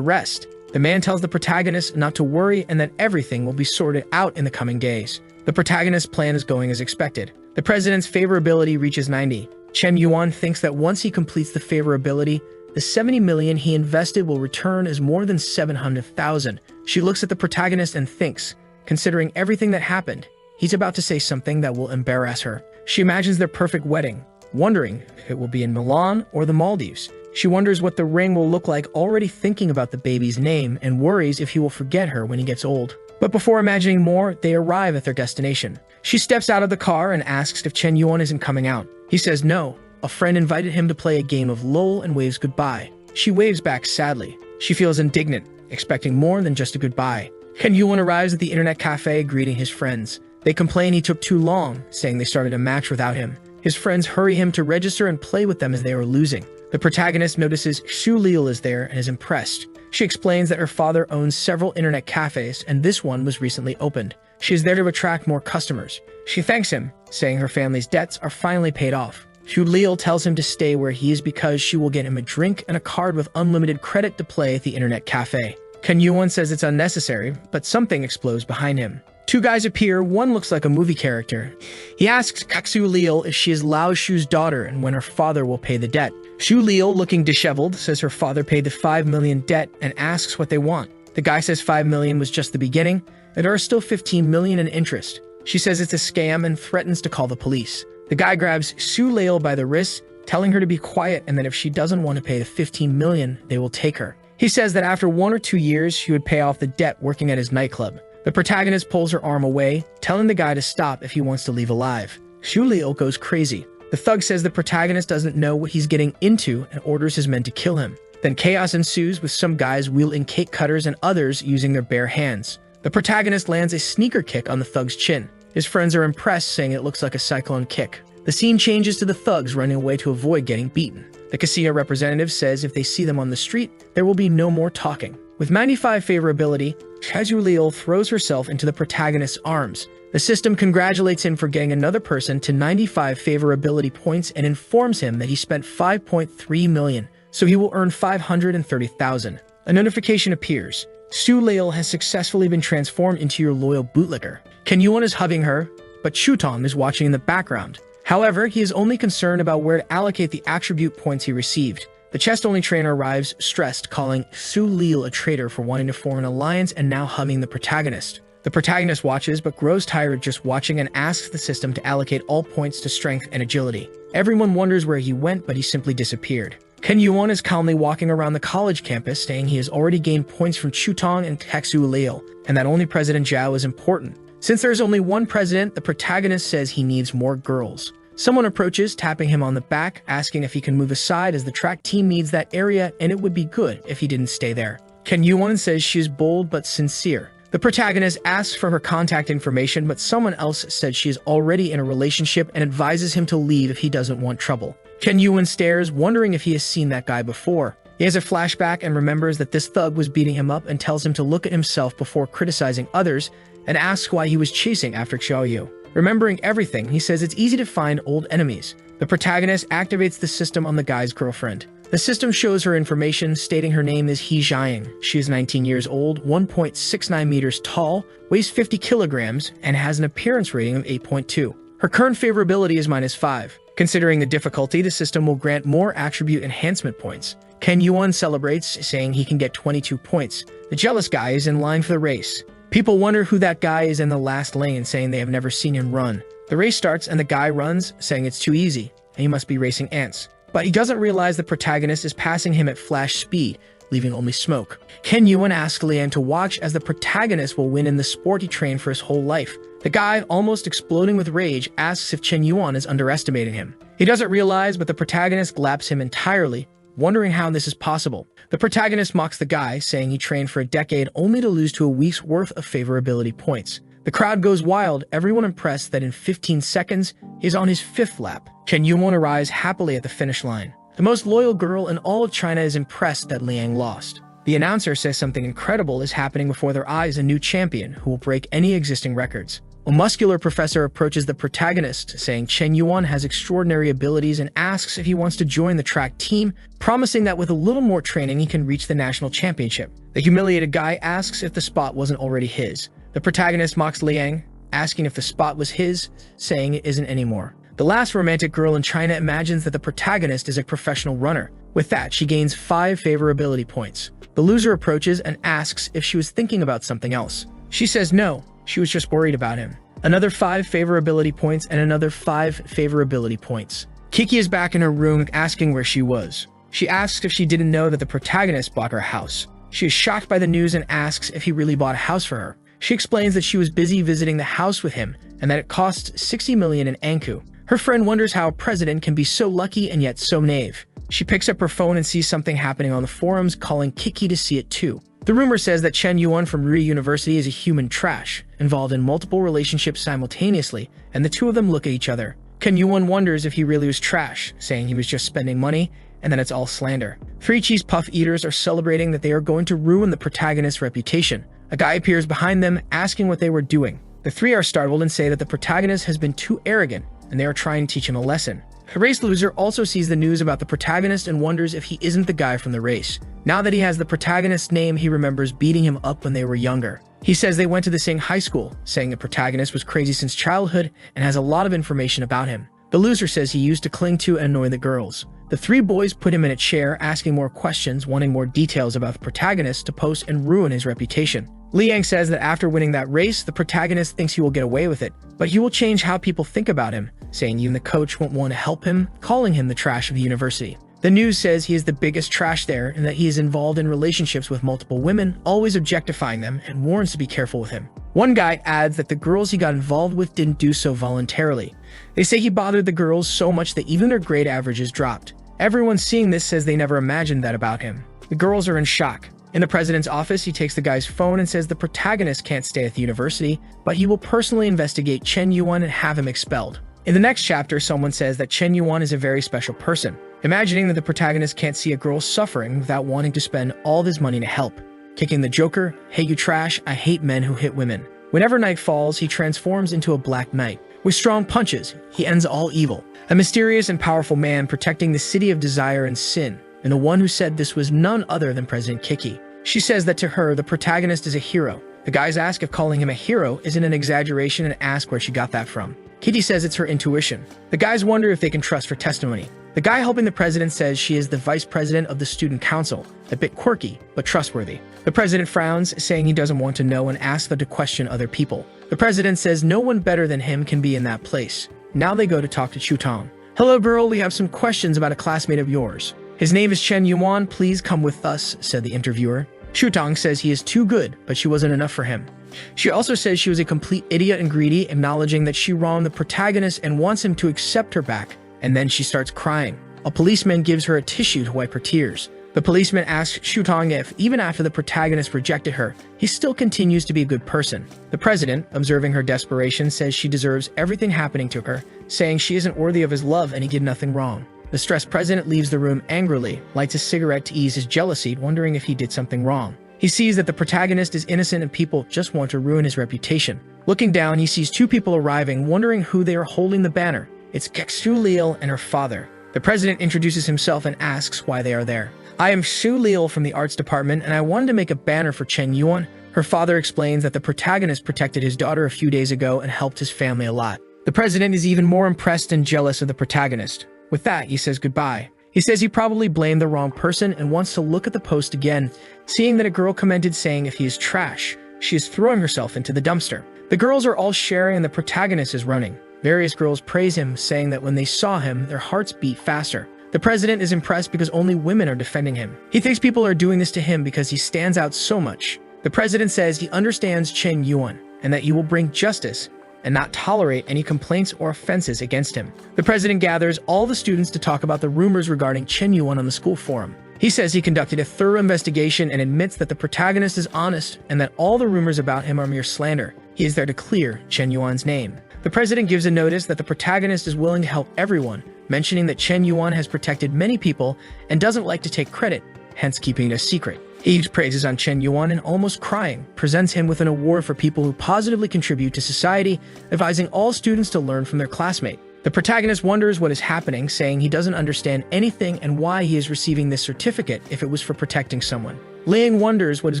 rest. The man tells the protagonist not to worry and that everything will be sorted out in the coming days. The protagonist's plan is going as expected. The president's favorability reaches 90. Chen Yuan thinks that once he completes the favorability, the 70 million he invested will return as more than 700,000. She looks at the protagonist and thinks, considering everything that happened, he's about to say something that will embarrass her. She imagines their perfect wedding, wondering if it will be in Milan or the Maldives. She wonders what the ring will look like, already thinking about the baby's name, and worries if he will forget her when he gets old. But before imagining more, they arrive at their destination. She steps out of the car and asks if Chen Yuan isn't coming out. He says no. A friend invited him to play a game of LOL and waves goodbye. She waves back sadly. She feels indignant, expecting more than just a goodbye. Chen Yuan arrives at the internet cafe, greeting his friends. They complain he took too long, saying they started a match without him. His friends hurry him to register and play with them as they are losing. The protagonist notices Xu Liu is there and is impressed. She explains that her father owns several internet cafes and this one was recently opened. She is there to attract more customers. She thanks him, saying her family's debts are finally paid off. Xu Liu tells him to stay where he is because she will get him a drink and a card with unlimited credit to play at the internet cafe. Chen Yuan says it's unnecessary, but something explodes behind him. Two guys appear, one looks like a movie character. He asks Xu Liu if she is Lao Shu's daughter and when her father will pay the debt. Xu Liu, looking disheveled, says her father paid the 5 million debt and asks what they want. The guy says 5 million was just the beginning, and there are still 15 million in interest. She says it's a scam and threatens to call the police. The guy grabs Xu Liu by the wrist, telling her to be quiet and that if she doesn't want to pay the 15 million, they will take her. He says that after 1 or 2 years, she would pay off the debt working at his nightclub. The protagonist pulls her arm away, telling the guy to stop if he wants to leave alive. Xu Liu goes crazy. The thug says the protagonist doesn't know what he's getting into and orders his men to kill him. Then chaos ensues with some guys wielding cake cutters and others using their bare hands. The protagonist lands a sneaker kick on the thug's chin. His friends are impressed, saying it looks like a cyclone kick. The scene changes to the thugs running away to avoid getting beaten. The casino representative says if they see them on the street, there will be no more talking. With 95 favorability, Chazulil throws herself into the protagonist's arms. The system congratulates him for getting another person to 95 favorability points and informs him that he spent 5.3 million, so he will earn 530,000. A notification appears. Su Leil has successfully been transformed into your loyal bootlicker. Ken Yuan is hugging her, but Chuton is watching in the background. However, he is only concerned about where to allocate the attribute points he received. The chest-only trainer arrives, stressed, calling Su Leil a traitor for wanting to form an alliance and now hugging the protagonist. The protagonist watches but grows tired just watching and asks the system to allocate all points to strength and agility. Everyone wonders where he went, but he simply disappeared. Ken Yuan is calmly walking around the college campus, saying he has already gained points from Chutong and Texu Leil, and that only President Zhao is important. Since there is only one president, the protagonist says he needs more girls. Someone approaches, tapping him on the back, asking if he can move aside as the track team needs that area and it would be good if he didn't stay there. Ken Yuan says she is bold but sincere. The protagonist asks for her contact information, but someone else said she is already in a relationship and advises him to leave if he doesn't want trouble. Ken Yuan stares, wondering if he has seen that guy before. He has a flashback and remembers that this thug was beating him up and tells him to look at himself before criticizing others and asks why he was chasing after Xiaoyu. Remembering everything, he says it's easy to find old enemies. The protagonist activates the system on the guy's girlfriend. The system shows her information, stating her name is He Jiang. She is 19 years old, 1.69 meters tall, weighs 50 kilograms, and has an appearance rating of 8.2. Her current favorability is -5. Considering the difficulty, the system will grant more attribute enhancement points. Ken Yuan celebrates, saying he can get 22 points. The jealous guy is in line for the race. People wonder who that guy is in the last lane, saying they have never seen him run. The race starts and the guy runs, saying it's too easy, and he must be racing ants. But he doesn't realize the protagonist is passing him at flash speed, leaving only smoke. Ken Yuan asks Liang to watch as the protagonist will win in the sport he trained for his whole life. The guy, almost exploding with rage, asks if Chen Yuan is underestimating him. He doesn't realize, but the protagonist glaps him entirely, wondering how this is possible. The protagonist mocks the guy, saying he trained for a decade only to lose to a week's worth of favorability points. The crowd goes wild, everyone impressed that in 15 seconds, he is on his 5th lap. Chen Yuan arrives happily at the finish line. The most loyal girl in all of China is impressed that Liang lost. The announcer says something incredible is happening before their eyes, a new champion who will break any existing records. A muscular professor approaches the protagonist, saying Chen Yuan has extraordinary abilities and asks if he wants to join the track team, promising that with a little more training he can reach the national championship. The humiliated guy asks if the spot wasn't already his. The protagonist mocks Liang, asking if the spot was his, saying it isn't anymore. The last romantic girl in China imagines that the protagonist is a professional runner. With that, she gains 5 favorability points. The loser approaches and asks if she was thinking about something else. She says no, she was just worried about him. Another 5 favorability points and another 5 favorability points. Kiki is back in her room asking where she was. She asks if she didn't know that the protagonist bought her a house. She is shocked by the news and asks if he really bought a house for her. She explains that she was busy visiting the house with him and that it cost 60 million in Anku. Her friend wonders how a president can be so lucky and yet so naive. She picks up her phone and sees something happening on the forums, calling Kiki to see it too. The rumor says that Chen Yuan from Ri University is a human trash, involved in multiple relationships simultaneously, and the two of them look at each other. Ken Yuan wonders if he really was trash, saying he was just spending money, and then it's all slander. 3 cheese puff eaters are celebrating that they are going to ruin the protagonist's reputation. A guy appears behind them, asking what they were doing. The 3 are startled and say that the protagonist has been too arrogant, and they are trying to teach him a lesson. The race loser also sees the news about the protagonist and wonders if he isn't the guy from the race. Now that he has the protagonist's name, he remembers beating him up when they were younger. He says they went to the same high school, saying the protagonist was crazy since childhood and has a lot of information about him. The loser says he used to cling to and annoy the girls. The 3 boys put him in a chair, asking more questions, wanting more details about the protagonist to post and ruin his reputation. Liang says that after winning that race, the protagonist thinks he will get away with it, but he will change how people think about him, saying even the coach won't want to help him, calling him the trash of the university. The news says he is the biggest trash there and that he is involved in relationships with multiple women, always objectifying them, and warns to be careful with him. One guy adds that the girls he got involved with didn't do so voluntarily. They say he bothered the girls so much that even their grade averages dropped. Everyone seeing this says they never imagined that about him. The girls are in shock. In the president's office, he takes the guy's phone and says the protagonist can't stay at the university, but he will personally investigate Chen Yuan and have him expelled. In the next chapter, someone says that Chen Yuan is a very special person, imagining that the protagonist can't see a girl suffering without wanting to spend all of his money to help. Kicking the Joker, "Hey you trash, I hate men who hit women." Whenever night falls, he transforms into a black knight. With strong punches, he ends all evil. A mysterious and powerful man protecting the city of desire and sin, and the one who said this was none other than President Kiki. She says that to her, the protagonist is a hero. The guys ask if calling him a hero isn't an exaggeration and ask where she got that from. Kitty says it's her intuition. The guys wonder if they can trust her testimony. The guy helping the president says she is the vice president of the student council, a bit quirky, but trustworthy. The president frowns, saying he doesn't want to know and asks them to question other people. The president says no one better than him can be in that place. Now they go to talk to Chutong. "Hello girl, we have some questions about a classmate of yours. His name is Chen Yuan, please come with us," said the interviewer. Chutong says he is too good, but she wasn't enough for him. She also says she was a complete idiot and greedy, acknowledging that she wronged the protagonist and wants him to accept her back. And then she starts crying. A policeman gives her a tissue to wipe her tears. The policeman asks Chutong if, even after the protagonist rejected her, he still continues to be a good person. The president, observing her desperation, says she deserves everything happening to her, saying she isn't worthy of his love and he did nothing wrong. The stressed president leaves the room angrily, lights a cigarette to ease his jealousy, wondering if he did something wrong. He sees that the protagonist is innocent and people just want to ruin his reputation. Looking down, he sees two people arriving, wondering who they are holding the banner. It's Su Leal and her father. The president introduces himself and asks why they are there. "I am Su Leal from the arts department and I wanted to make a banner for Chen Yuan." Her father explains that the protagonist protected his daughter a few days ago and helped his family a lot. The president is even more impressed and jealous of the protagonist. With that, he says goodbye. He says he probably blamed the wrong person and wants to look at the post again, seeing that a girl commented saying if he is trash, she is throwing herself into the dumpster. The girls are all sharing and the protagonist is running. Various girls praise him, saying that when they saw him, their hearts beat faster. The president is impressed because only women are defending him. He thinks people are doing this to him because he stands out so much. The president says he understands Chen Yuan and that he will bring justice and not tolerate any complaints or offenses against him. The president gathers all the students to talk about the rumors regarding Chen Yuan on the school forum. He says he conducted a thorough investigation and admits that the protagonist is honest and that all the rumors about him are mere slander. He is there to clear Chen Yuan's name. The president gives a notice that the protagonist is willing to help everyone, mentioning that Chen Yuan has protected many people and doesn't like to take credit, hence keeping it a secret. He heaps praises on Chen Yuan and, almost crying, presents him with an award for people who positively contribute to society, advising all students to learn from their classmate. The protagonist wonders what is happening, saying he doesn't understand anything and why he is receiving this certificate if it was for protecting someone. Liang wonders what is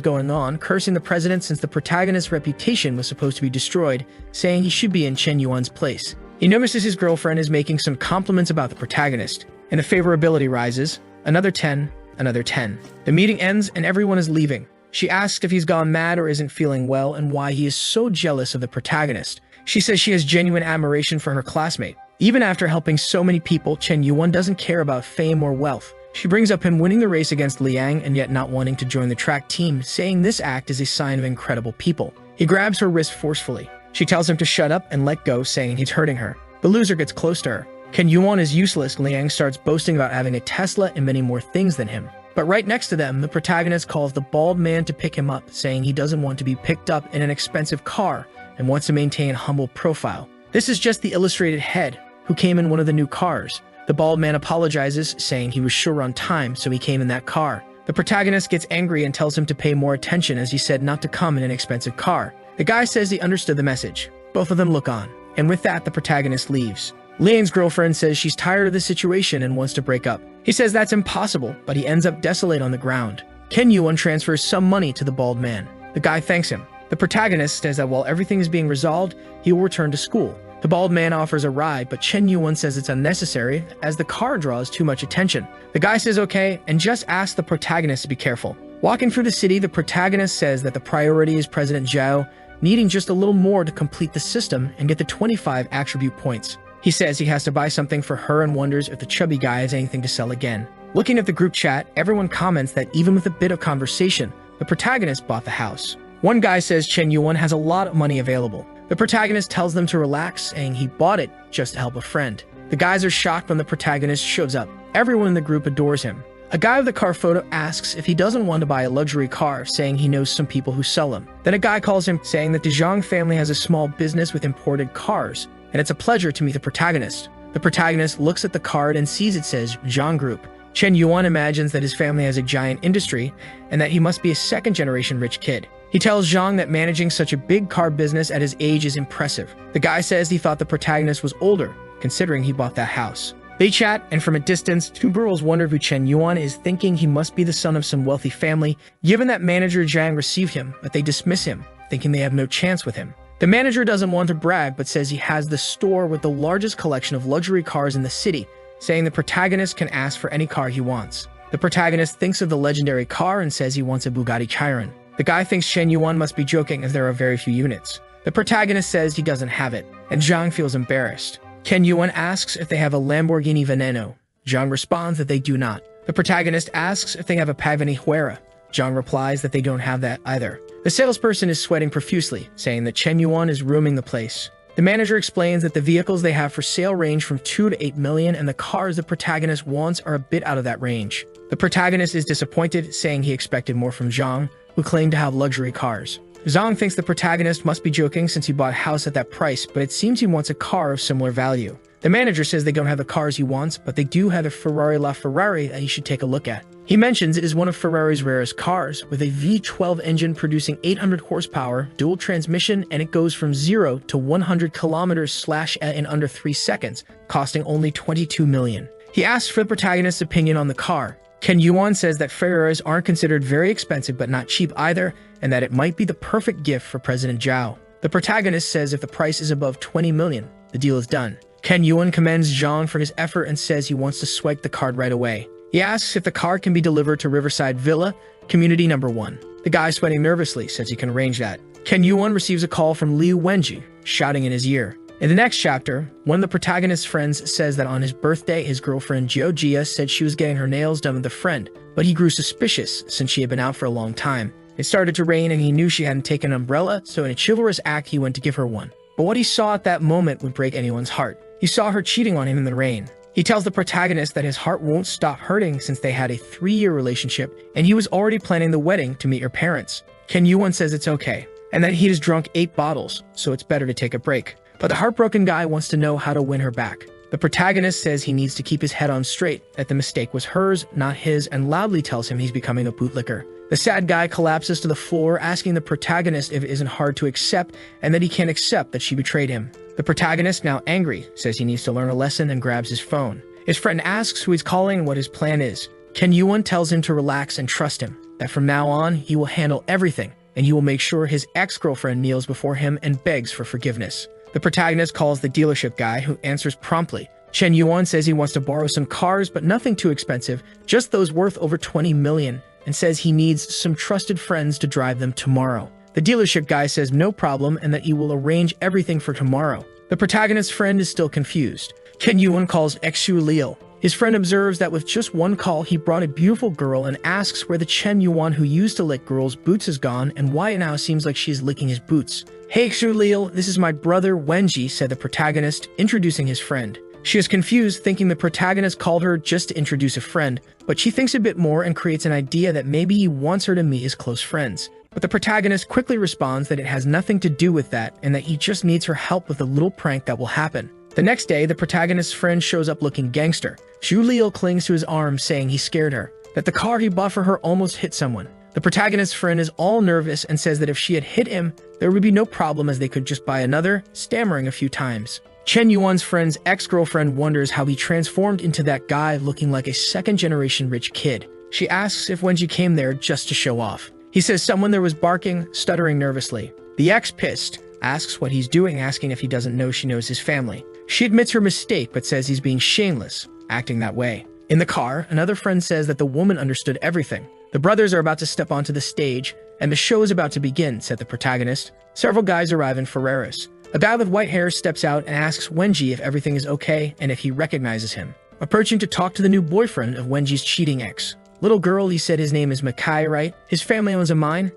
going on, cursing the president since the protagonist's reputation was supposed to be destroyed, saying he should be in Chen Yuan's place. He notices his girlfriend is making some compliments about the protagonist, and the favorability rises. Another 10. Another 10. The meeting ends and everyone is leaving. She asks if he's gone mad or isn't feeling well and why he is so jealous of the protagonist. She says she has genuine admiration for her classmate. Even after helping so many people, Chen Yuan doesn't care about fame or wealth. She brings up him winning the race against Liang and yet not wanting to join the track team, saying this act is a sign of incredible people. He grabs her wrist forcefully. She tells him to shut up and let go, saying he's hurting her. The loser gets close to her. Chen Yuan is useless. Liang starts boasting about having a Tesla and many more things than him. But right next to them, the protagonist calls the bald man to pick him up, saying he doesn't want to be picked up in an expensive car and wants to maintain a humble profile. This is just the illustrated head, who came in one of the new cars. The bald man apologizes, saying he was sure on time, so he came in that car. The protagonist gets angry and tells him to pay more attention as he said not to come in an expensive car. The guy says he understood the message. Both of them look on. And with that, the protagonist leaves. Liang's girlfriend says she's tired of the situation and wants to break up. He says that's impossible, but he ends up desolate on the ground. Chen Yuan transfers some money to the bald man. The guy thanks him. The protagonist says that while everything is being resolved, he will return to school. The bald man offers a ride, but Chen Yuan says it's unnecessary as the car draws too much attention. The guy says okay and just asks the protagonist to be careful. Walking through the city, the protagonist says that the priority is President Zhao, needing just a little more to complete the system and get the 25 attribute points. He says he has to buy something for her and wonders if the chubby guy has anything to sell again. Looking at the group chat, everyone comments that even with a bit of conversation, the protagonist bought the house. One guy says Chen Yuan has a lot of money available. The protagonist tells them to relax, saying he bought it just to help a friend. The guys are shocked when the protagonist shows up. Everyone in the group adores him. A guy with the car photo asks if he doesn't want to buy a luxury car, saying he knows some people who sell them. Then a guy calls him, saying that the Zhang family has a small business with imported cars. and it's a pleasure to meet the protagonist. The protagonist looks at the card and sees it says Zhang Group. Chen Yuan imagines that his family has a giant industry and that he must be a second-generation rich kid. He tells Zhang that managing such a big car business at his age is impressive. The guy says he thought the protagonist was older, considering he bought that house. They chat, and from a distance, two girls wonder who Chen Yuan is, thinking he must be the son of some wealthy family, given that manager Zhang received him, but they dismiss him, thinking they have no chance with him. The manager doesn't want to brag, but says he has the store with the largest collection of luxury cars in the city, saying the protagonist can ask for any car he wants. The protagonist thinks of the legendary car and says he wants a Bugatti Chiron. The guy thinks Chen Yuan must be joking as there are very few units. The protagonist says he doesn't have it, and Zhang feels embarrassed. Chen Yuan asks if they have a Lamborghini Veneno. Zhang responds that they do not. The protagonist asks if they have a Pagani Huera. Zhang replies that they don't have that either. The salesperson is sweating profusely, saying that Chen Yuan is rooming the place. The manager explains that the vehicles they have for sale range from 2 to 8 million, and the cars the protagonist wants are a bit out of that range. The protagonist is disappointed, saying he expected more from Zhang, who claimed to have luxury cars. Zhang thinks the protagonist must be joking since he bought a house at that price, but it seems he wants a car of similar value. The manager says they don't have the cars he wants, but they do have a Ferrari LaFerrari that he should take a look at. He mentions it is one of Ferrari's rarest cars, with a V12 engine producing 800 horsepower, dual transmission, and it goes from 0 to 100 kilometers in under 3 seconds, costing only 22 million. He asks for the protagonist's opinion on the car. Chen Yuan says that Ferraris aren't considered very expensive but not cheap either, and that it might be the perfect gift for President Zhao. The protagonist says if the price is above 20 million, the deal is done. Chen Yuan commends Zhang for his effort and says he wants to swipe the card right away. He asks if the car can be delivered to Riverside Villa, Community Number 1. The guy, sweating nervously, says he can arrange that. Chen Yuan receives a call from Liu Wenji, shouting in his ear. In the next chapter, one of the protagonist's friends says that on his birthday, his girlfriend Jiu Jia said she was getting her nails done with a friend, but he grew suspicious since she had been out for a long time. It started to rain and he knew she hadn't taken an umbrella, so in a chivalrous act, he went to give her one. But what he saw at that moment would break anyone's heart. He saw her cheating on him in the rain. He tells the protagonist that his heart won't stop hurting since they had a 3-year relationship and he was already planning the wedding to meet her parents. Chen Yuan says it's okay, and that he has drunk 8 bottles, so it's better to take a break. But the heartbroken guy wants to know how to win her back. The protagonist says he needs to keep his head on straight, that the mistake was hers, not his, and loudly tells him he's becoming a bootlicker. The sad guy collapses to the floor, asking the protagonist if it isn't hard to accept, and that he can't accept that she betrayed him. The protagonist, now angry, says he needs to learn a lesson and grabs his phone. His friend asks who he's calling and what his plan is. Chen Yuan tells him to relax and trust him, that from now on, he will handle everything, and he will make sure his ex-girlfriend kneels before him and begs for forgiveness. The protagonist calls the dealership guy, who answers promptly. Chen Yuan says he wants to borrow some cars, but nothing too expensive, just those worth over 20 million, and says he needs some trusted friends to drive them tomorrow. The dealership guy says no problem and that he will arrange everything for tomorrow. The protagonist's friend is still confused. Chen Yuan calls Xu Liu. His friend observes that with just one call, he brought a beautiful girl and asks where the Chen Yuan who used to lick girls' boots is gone and why it now seems like she is licking his boots. "Hey Xu Liu, this is my brother Wenji," said the protagonist, introducing his friend. She is confused, thinking the protagonist called her just to introduce a friend, but she thinks a bit more and creates an idea that maybe he wants her to meet his close friends. But the protagonist quickly responds that it has nothing to do with that and that he just needs her help with a little prank that will happen. The next day, the protagonist's friend shows up looking gangster. Xu Liu clings to his arm, saying he scared her, that the car he bought for her almost hit someone. The protagonist's friend is all nervous and says that if she had hit him, there would be no problem as they could just buy another, stammering a few times. Chen Yuan's friend's ex-girlfriend wonders how he transformed into that guy looking like a second-generation rich kid. She asks if Wenji came there just to show off. He says someone there was barking, stuttering nervously. The ex, pissed, asks what he's doing, asking if he doesn't know she knows his family. She admits her mistake but says he's being shameless, acting that way. In the car, another friend says that the woman understood everything. The brothers are about to step onto the stage, and the show is about to begin, said the protagonist. Several guys arrive in Ferraris. A guy with white hair steps out and asks Wenji if everything is okay and if he recognizes him. Approaching to talk to the new boyfriend of Wenji's cheating ex. Little girl, he said his name is Makai, right? His family owns a mine?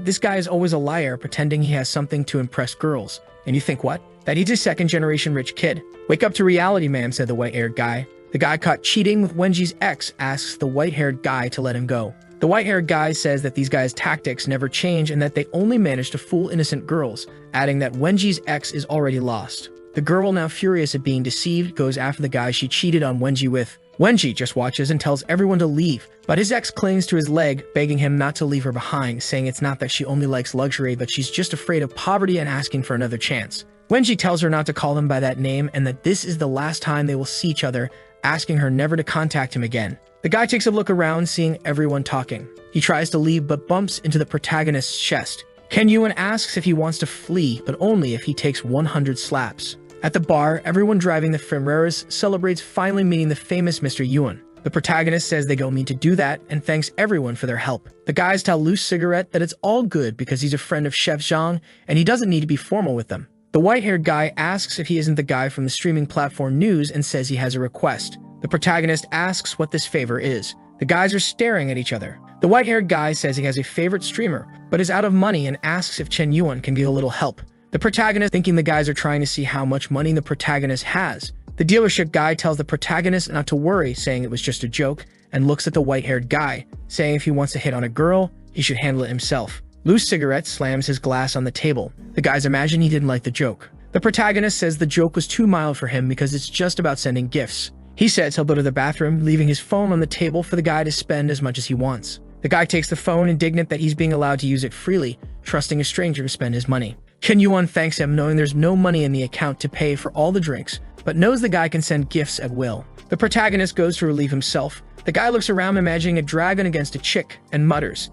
This guy is always a liar, pretending he has something to impress girls. And you think what? That he's a second-generation rich kid. Wake up to reality, ma'am, said the white-haired guy. The guy caught cheating with Wenji's ex asks the white-haired guy to let him go. The white-haired guy says that these guys' tactics never change and that they only manage to fool innocent girls, adding that Wenji's ex is already lost. The girl, now furious at being deceived, goes after the guy she cheated on Wenji with. Wenji just watches and tells everyone to leave, but his ex clings to his leg, begging him not to leave her behind, saying it's not that she only likes luxury, but she's just afraid of poverty and asking for another chance. Wenji tells her not to call him by that name and that this is the last time they will see each other, asking her never to contact him again. The guy takes a look around, seeing everyone talking. He tries to leave but bumps into the protagonist's chest. Chen Yuan asks if he wants to flee, but only if he takes 100 slaps. At the bar, everyone driving the Ferreras celebrates finally meeting the famous Mr. Yuan. The protagonist says they don't mean to do that and thanks everyone for their help. The guys tell Loose Cigarette that it's all good because he's a friend of Chef Zhang and he doesn't need to be formal with them. The white-haired guy asks if he isn't the guy from the streaming platform News and says he has a request. The protagonist asks what this favor is. The guys are staring at each other. The white-haired guy says he has a favorite streamer, but is out of money and asks if Chen Yuan can get a little help. The protagonist, thinking the guys are trying to see how much money the protagonist has. The dealership guy tells the protagonist not to worry, saying it was just a joke, and looks at the white-haired guy, saying if he wants to hit on a girl, he should handle it himself. Loose Cigarette slams his glass on the table. The guys imagine he didn't like the joke. The protagonist says the joke was too mild for him because it's just about sending gifts. He says he'll go to the bathroom, leaving his phone on the table for the guy to spend as much as he wants. The guy takes the phone, indignant that he's being allowed to use it freely, trusting a stranger to spend his money. Chen Yuan thanks him, knowing there's no money in the account to pay for all the drinks, but knows the guy can send gifts at will. The protagonist goes to relieve himself. The guy looks around, imagining a dragon against a chick, and mutters,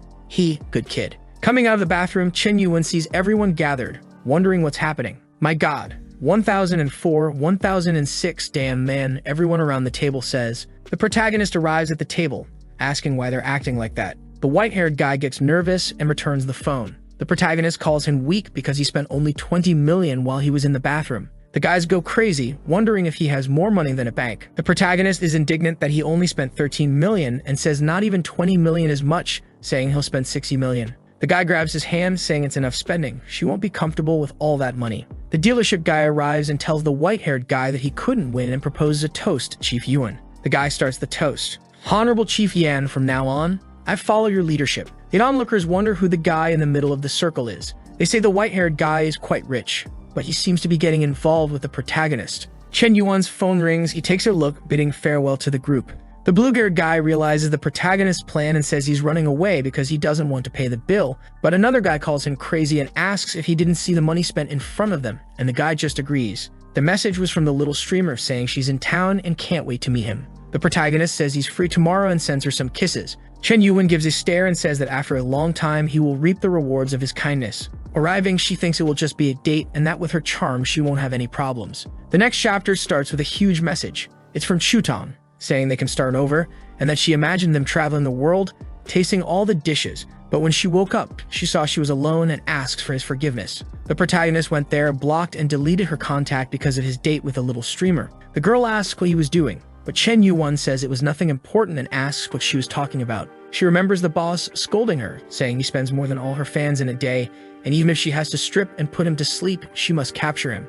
good kid. Coming out of the bathroom, Chen Yuan sees everyone gathered, wondering what's happening. My god. 1004, 1006, damn man, everyone around the table says. The protagonist arrives at the table, asking why they're acting like that. The white-haired guy gets nervous and returns the phone. The protagonist calls him weak because he spent only 20 million while he was in the bathroom. The guys go crazy, wondering if he has more money than a bank. The protagonist is indignant that he only spent 13 million and says not even 20 million is much, saying he'll spend 60 million. The guy grabs his hand, saying it's enough spending. She won't be comfortable with all that money. The dealership guy arrives and tells the white-haired guy that he couldn't win and proposes a toast to Chief Yuan. The guy starts the toast. Honorable Chief Yan, from now on, I follow your leadership. The onlookers wonder who the guy in the middle of the circle is. They say the white-haired guy is quite rich, but he seems to be getting involved with the protagonist. Chen Yuan's phone rings. He takes a look, bidding farewell to the group. The blue-haired guy realizes the protagonist's plan and says he's running away because he doesn't want to pay the bill, but another guy calls him crazy and asks if he didn't see the money spent in front of them, and the guy just agrees. The message was from the little streamer saying she's in town and can't wait to meet him. The protagonist says he's free tomorrow and sends her some kisses. Chen Yuan gives a stare and says that after a long time he will reap the rewards of his kindness. Arriving, she thinks it will just be a date and that with her charm she won't have any problems. The next chapter starts with a huge message. It's from Chutong, saying they can start over, and that she imagined them traveling the world, tasting all the dishes, but when she woke up, she saw she was alone and asks for his forgiveness. The protagonist went there, blocked and deleted her contact because of his date with a little streamer. The girl asks what he was doing, but Chen Yuan says it was nothing important and asks what she was talking about. She remembers the boss scolding her, saying he spends more than all her fans in a day, and even if she has to strip and put him to sleep, she must capture him.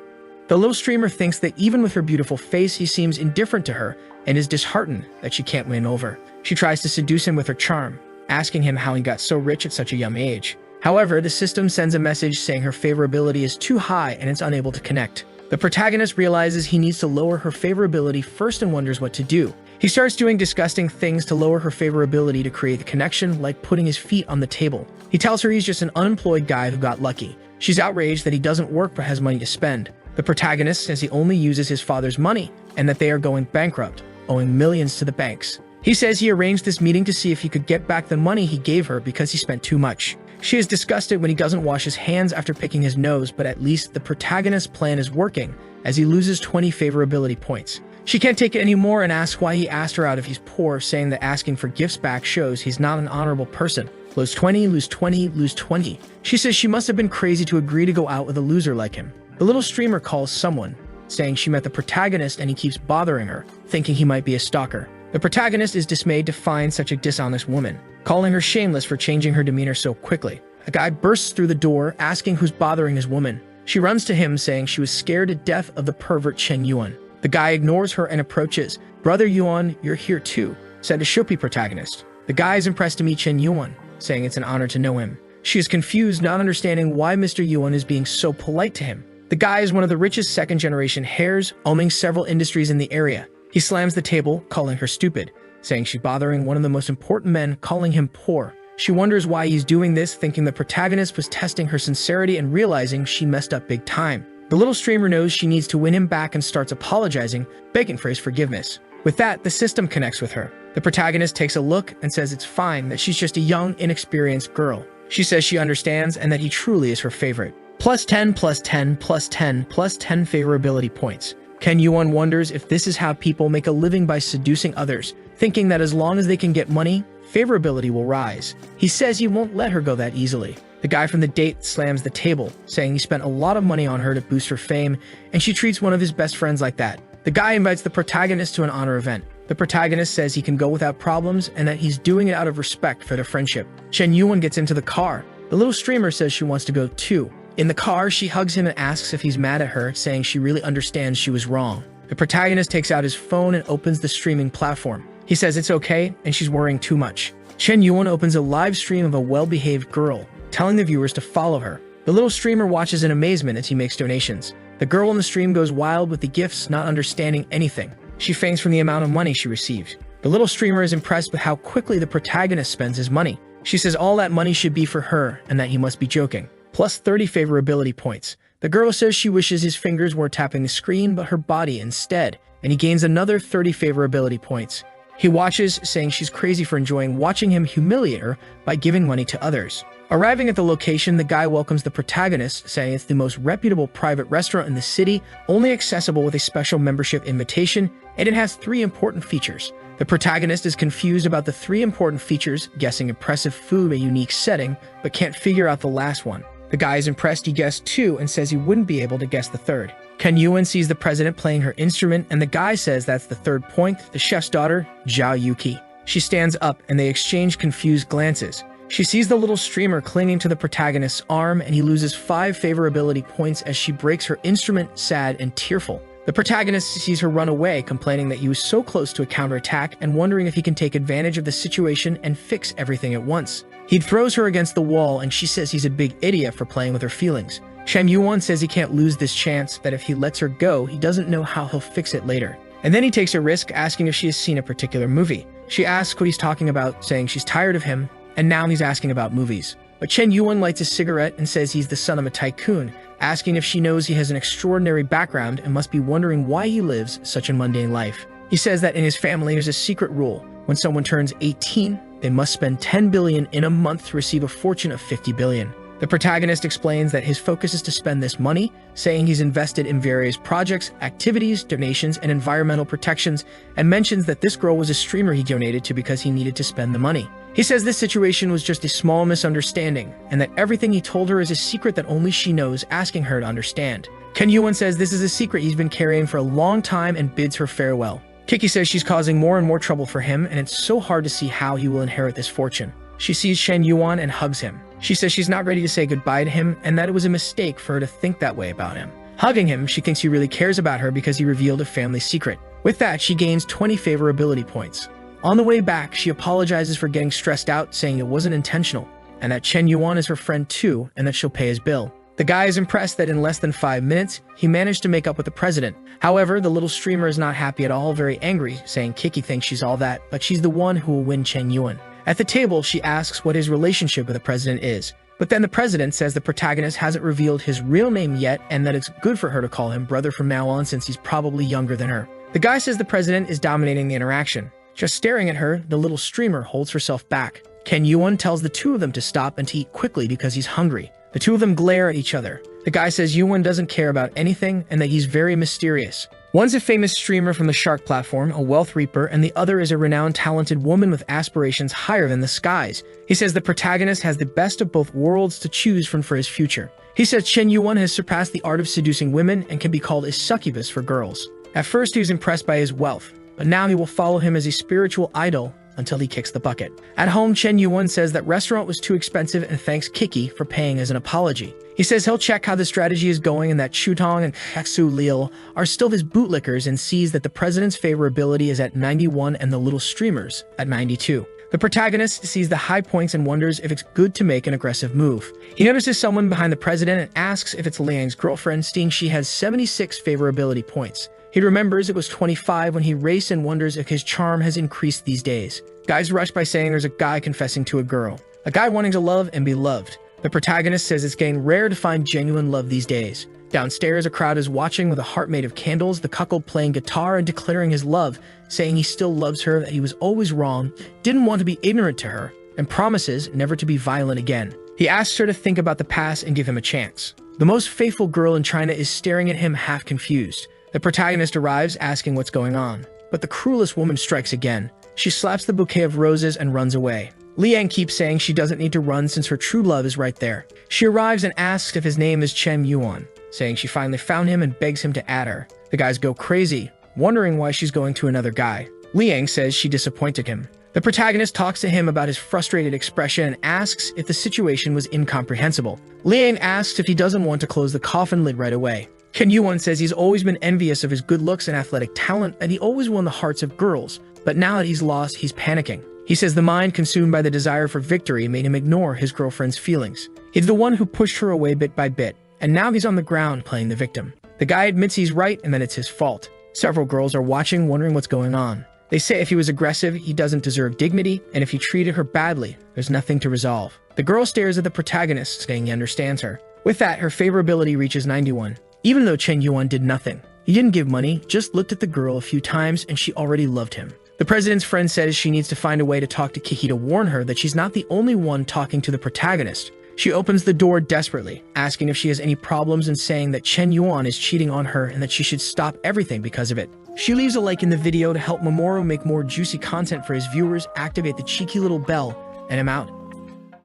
The little streamer thinks that even with her beautiful face, he seems indifferent to her and is disheartened that she can't win over. She tries to seduce him with her charm, asking him how he got so rich at such a young age. However, the system sends a message saying her favorability is too high and it's unable to connect. The protagonist realizes he needs to lower her favorability first and wonders what to do. He starts doing disgusting things to lower her favorability to create the connection, like putting his feet on the table. He tells her he's just an unemployed guy who got lucky. She's outraged that he doesn't work but has money to spend. The protagonist says he only uses his father's money and that they are going bankrupt, owing millions to the banks. He says he arranged this meeting to see if he could get back the money he gave her because he spent too much. She is disgusted when he doesn't wash his hands after picking his nose, but at least the protagonist's plan is working, as he loses 20 favorability points. She can't take it anymore and asks why he asked her out if he's poor, saying that asking for gifts back shows he's not an honorable person. Lose 20, lose 20, lose 20. She says she must have been crazy to agree to go out with a loser like him. The little streamer calls someone, saying she met the protagonist and he keeps bothering her, thinking he might be a stalker. The protagonist is dismayed to find such a dishonest woman, calling her shameless for changing her demeanor so quickly. A guy bursts through the door, asking who's bothering his woman. She runs to him, saying she was scared to death of the pervert Chen Yuan. The guy ignores her and approaches. Brother Yuan, you're here too, said a Shopee protagonist. The guy is impressed to meet Chen Yuan, saying it's an honor to know him. She is confused, not understanding why Mr. Yuan is being so polite to him. The guy is one of the richest second-generation heirs, owning several industries in the area. He slams the table, calling her stupid, saying she's bothering one of the most important men, calling him poor. She wonders why he's doing this, thinking the protagonist was testing her sincerity and realizing she messed up big time. The little streamer knows she needs to win him back and starts apologizing, begging for his forgiveness. With that, the system connects with her. The protagonist takes a look and says it's fine, that she's just a young, inexperienced girl. She says she understands and that he truly is her favorite. +10, +10, +10, +10 favorability points. Ken Yuan wonders if this is how people make a living by seducing others, thinking that as long as they can get money, favorability will rise. He says he won't let her go that easily. The guy from the date slams the table, saying he spent a lot of money on her to boost her fame, and she treats one of his best friends like that. The guy invites the protagonist to an honor event. The protagonist says he can go without problems and that he's doing it out of respect for their friendship. Chen Yuan gets into the car. The little streamer says she wants to go too. In the car, she hugs him and asks if he's mad at her, saying she really understands she was wrong. The protagonist takes out his phone and opens the streaming platform. He says it's okay and she's worrying too much. Chen Yuan opens a live stream of a well-behaved girl, telling the viewers to follow her. The little streamer watches in amazement as he makes donations. The girl in the stream goes wild with the gifts, not understanding anything. She faints from the amount of money she received. The little streamer is impressed with how quickly the protagonist spends his money. She says all that money should be for her and that he must be joking. +30 favorability points. The girl says she wishes his fingers weren't tapping the screen but her body instead, and he gains another 30 favorability points. He watches, saying she's crazy for enjoying watching him humiliate her by giving money to others. Arriving at the location, the guy welcomes the protagonist, saying it's the most reputable private restaurant in the city, only accessible with a special membership invitation, and it has 3 important features. The protagonist is confused about the 3 important features, guessing impressive food, a unique setting, but can't figure out the last one. The guy is impressed he guessed 2 and says he wouldn't be able to guess the 3rd. Ken Yuan sees the president playing her instrument, and the guy says that's the 3rd point, the chef's daughter, Zhao Yuki. She stands up and they exchange confused glances. She sees the little streamer clinging to the protagonist's arm, and he loses 5 favorability points as she breaks her instrument, sad and tearful. The protagonist sees her run away, complaining that he was so close to a counterattack and wondering if he can take advantage of the situation and fix everything at once. He throws her against the wall, and she says he's a big idiot for playing with her feelings. Chen Yuan says he can't lose this chance, that if he lets her go, he doesn't know how he'll fix it later. And then he takes a risk, asking if she has seen a particular movie. She asks what he's talking about, saying she's tired of him, and now he's asking about movies. But Chen Yuan lights a cigarette and says he's the son of a tycoon, asking if she knows he has an extraordinary background and must be wondering why he lives such a mundane life. He says that in his family there's a secret rule. When someone turns 18, they must spend 10 billion in a month to receive a fortune of 50 billion. The protagonist explains that his focus is to spend this money, saying he's invested in various projects, activities, donations, and environmental protections, and mentions that this girl was a streamer he donated to because he needed to spend the money. He says this situation was just a small misunderstanding, and that everything he told her is a secret that only she knows, asking her to understand. Ken Yuan says this is a secret he's been carrying for a long time and bids her farewell. Kiki says she's causing more and more trouble for him, and it's so hard to see how he will inherit this fortune. She sees Chen Yuan and hugs him. She says she's not ready to say goodbye to him and that it was a mistake for her to think that way about him. Hugging him, she thinks he really cares about her because he revealed a family secret. With that, she gains 20 favorability points. On the way back, she apologizes for getting stressed out, saying it wasn't intentional, and that Chen Yuan is her friend too, and that she'll pay his bill. The guy is impressed that in less than 5 minutes, he managed to make up with the president. However, the little streamer is not happy at all, very angry, saying Kiki thinks she's all that, but she's the one who will win Chen Yuan. At the table, she asks what his relationship with the president is. But then the president says the protagonist hasn't revealed his real name yet and that it's good for her to call him brother from now on since he's probably younger than her. The guy says the president is dominating the interaction. Just staring at her, the little streamer holds herself back. Ken Yuan tells the 2 of them to stop and to eat quickly because he's hungry. The 2 of them glare at each other. The guy says Yuan doesn't care about anything and that he's very mysterious. One's a famous streamer from the Shark platform, a wealth reaper, and the other is a renowned talented woman with aspirations higher than the skies. He says the protagonist has the best of both worlds to choose from for his future. He says Chen Yuan has surpassed the art of seducing women and can be called a succubus for girls. At first he was impressed by his wealth, but now he will follow him as a spiritual idol until he kicks the bucket. At home, Chen Yuan says that restaurant was too expensive and thanks Kiki for paying as an apology. He says he'll check how the strategy is going and that Shutong and Hexu Lil are still his bootlickers and sees that the president's favorability is at 91 and the little streamers at 92. The protagonist sees the high points and wonders if it's good to make an aggressive move. He notices someone behind the president and asks if it's Liang's girlfriend, seeing she has 76 favorability points. He remembers it was 25 when he raced and wonders if his charm has increased these days. Guys rush by saying there's a guy confessing to a girl, a guy wanting to love and be loved. The protagonist says it's getting rare to find genuine love these days. Downstairs, a crowd is watching with a heart made of candles, the cuckold playing guitar and declaring his love, saying he still loves her, that he was always wrong, didn't want to be ignorant to her, and promises never to be violent again. He asks her to think about the past and give him a chance. The most faithful girl in China is staring at him half confused. The protagonist arrives asking what's going on, but the cruelest woman strikes again. She slaps the bouquet of roses and runs away. Liang keeps saying she doesn't need to run since her true love is right there. She arrives and asks if his name is Chen Yuan, saying she finally found him and begs him to add her. The guys go crazy, wondering why she's going to another guy. Liang says she disappointed him. The protagonist talks to him about his frustrated expression and asks if the situation was incomprehensible. Liang asks if he doesn't want to close the coffin lid right away. Chen Yuan says he's always been envious of his good looks and athletic talent, and he always won the hearts of girls, but now that he's lost, he's panicking. He says the mind consumed by the desire for victory made him ignore his girlfriend's feelings. He's the one who pushed her away bit by bit, and now he's on the ground playing the victim. The guy admits he's right and that it's his fault. Several girls are watching, wondering what's going on. They say if he was aggressive, he doesn't deserve dignity, and if he treated her badly, there's nothing to resolve. The girl stares at the protagonist, saying he understands her. With that, her favorability reaches 91. Even though Chen Yuan did nothing. He didn't give money, just looked at the girl a few times, and she already loved him. The president's friend says she needs to find a way to talk to Kiki to warn her that she's not the only one talking to the protagonist. She opens the door desperately, asking if she has any problems and saying that Chen Yuan is cheating on her and that she should stop everything because of it. She leaves a like in the video to help Mamoru make more juicy content for his viewers, activate the cheeky little bell, and I'm out.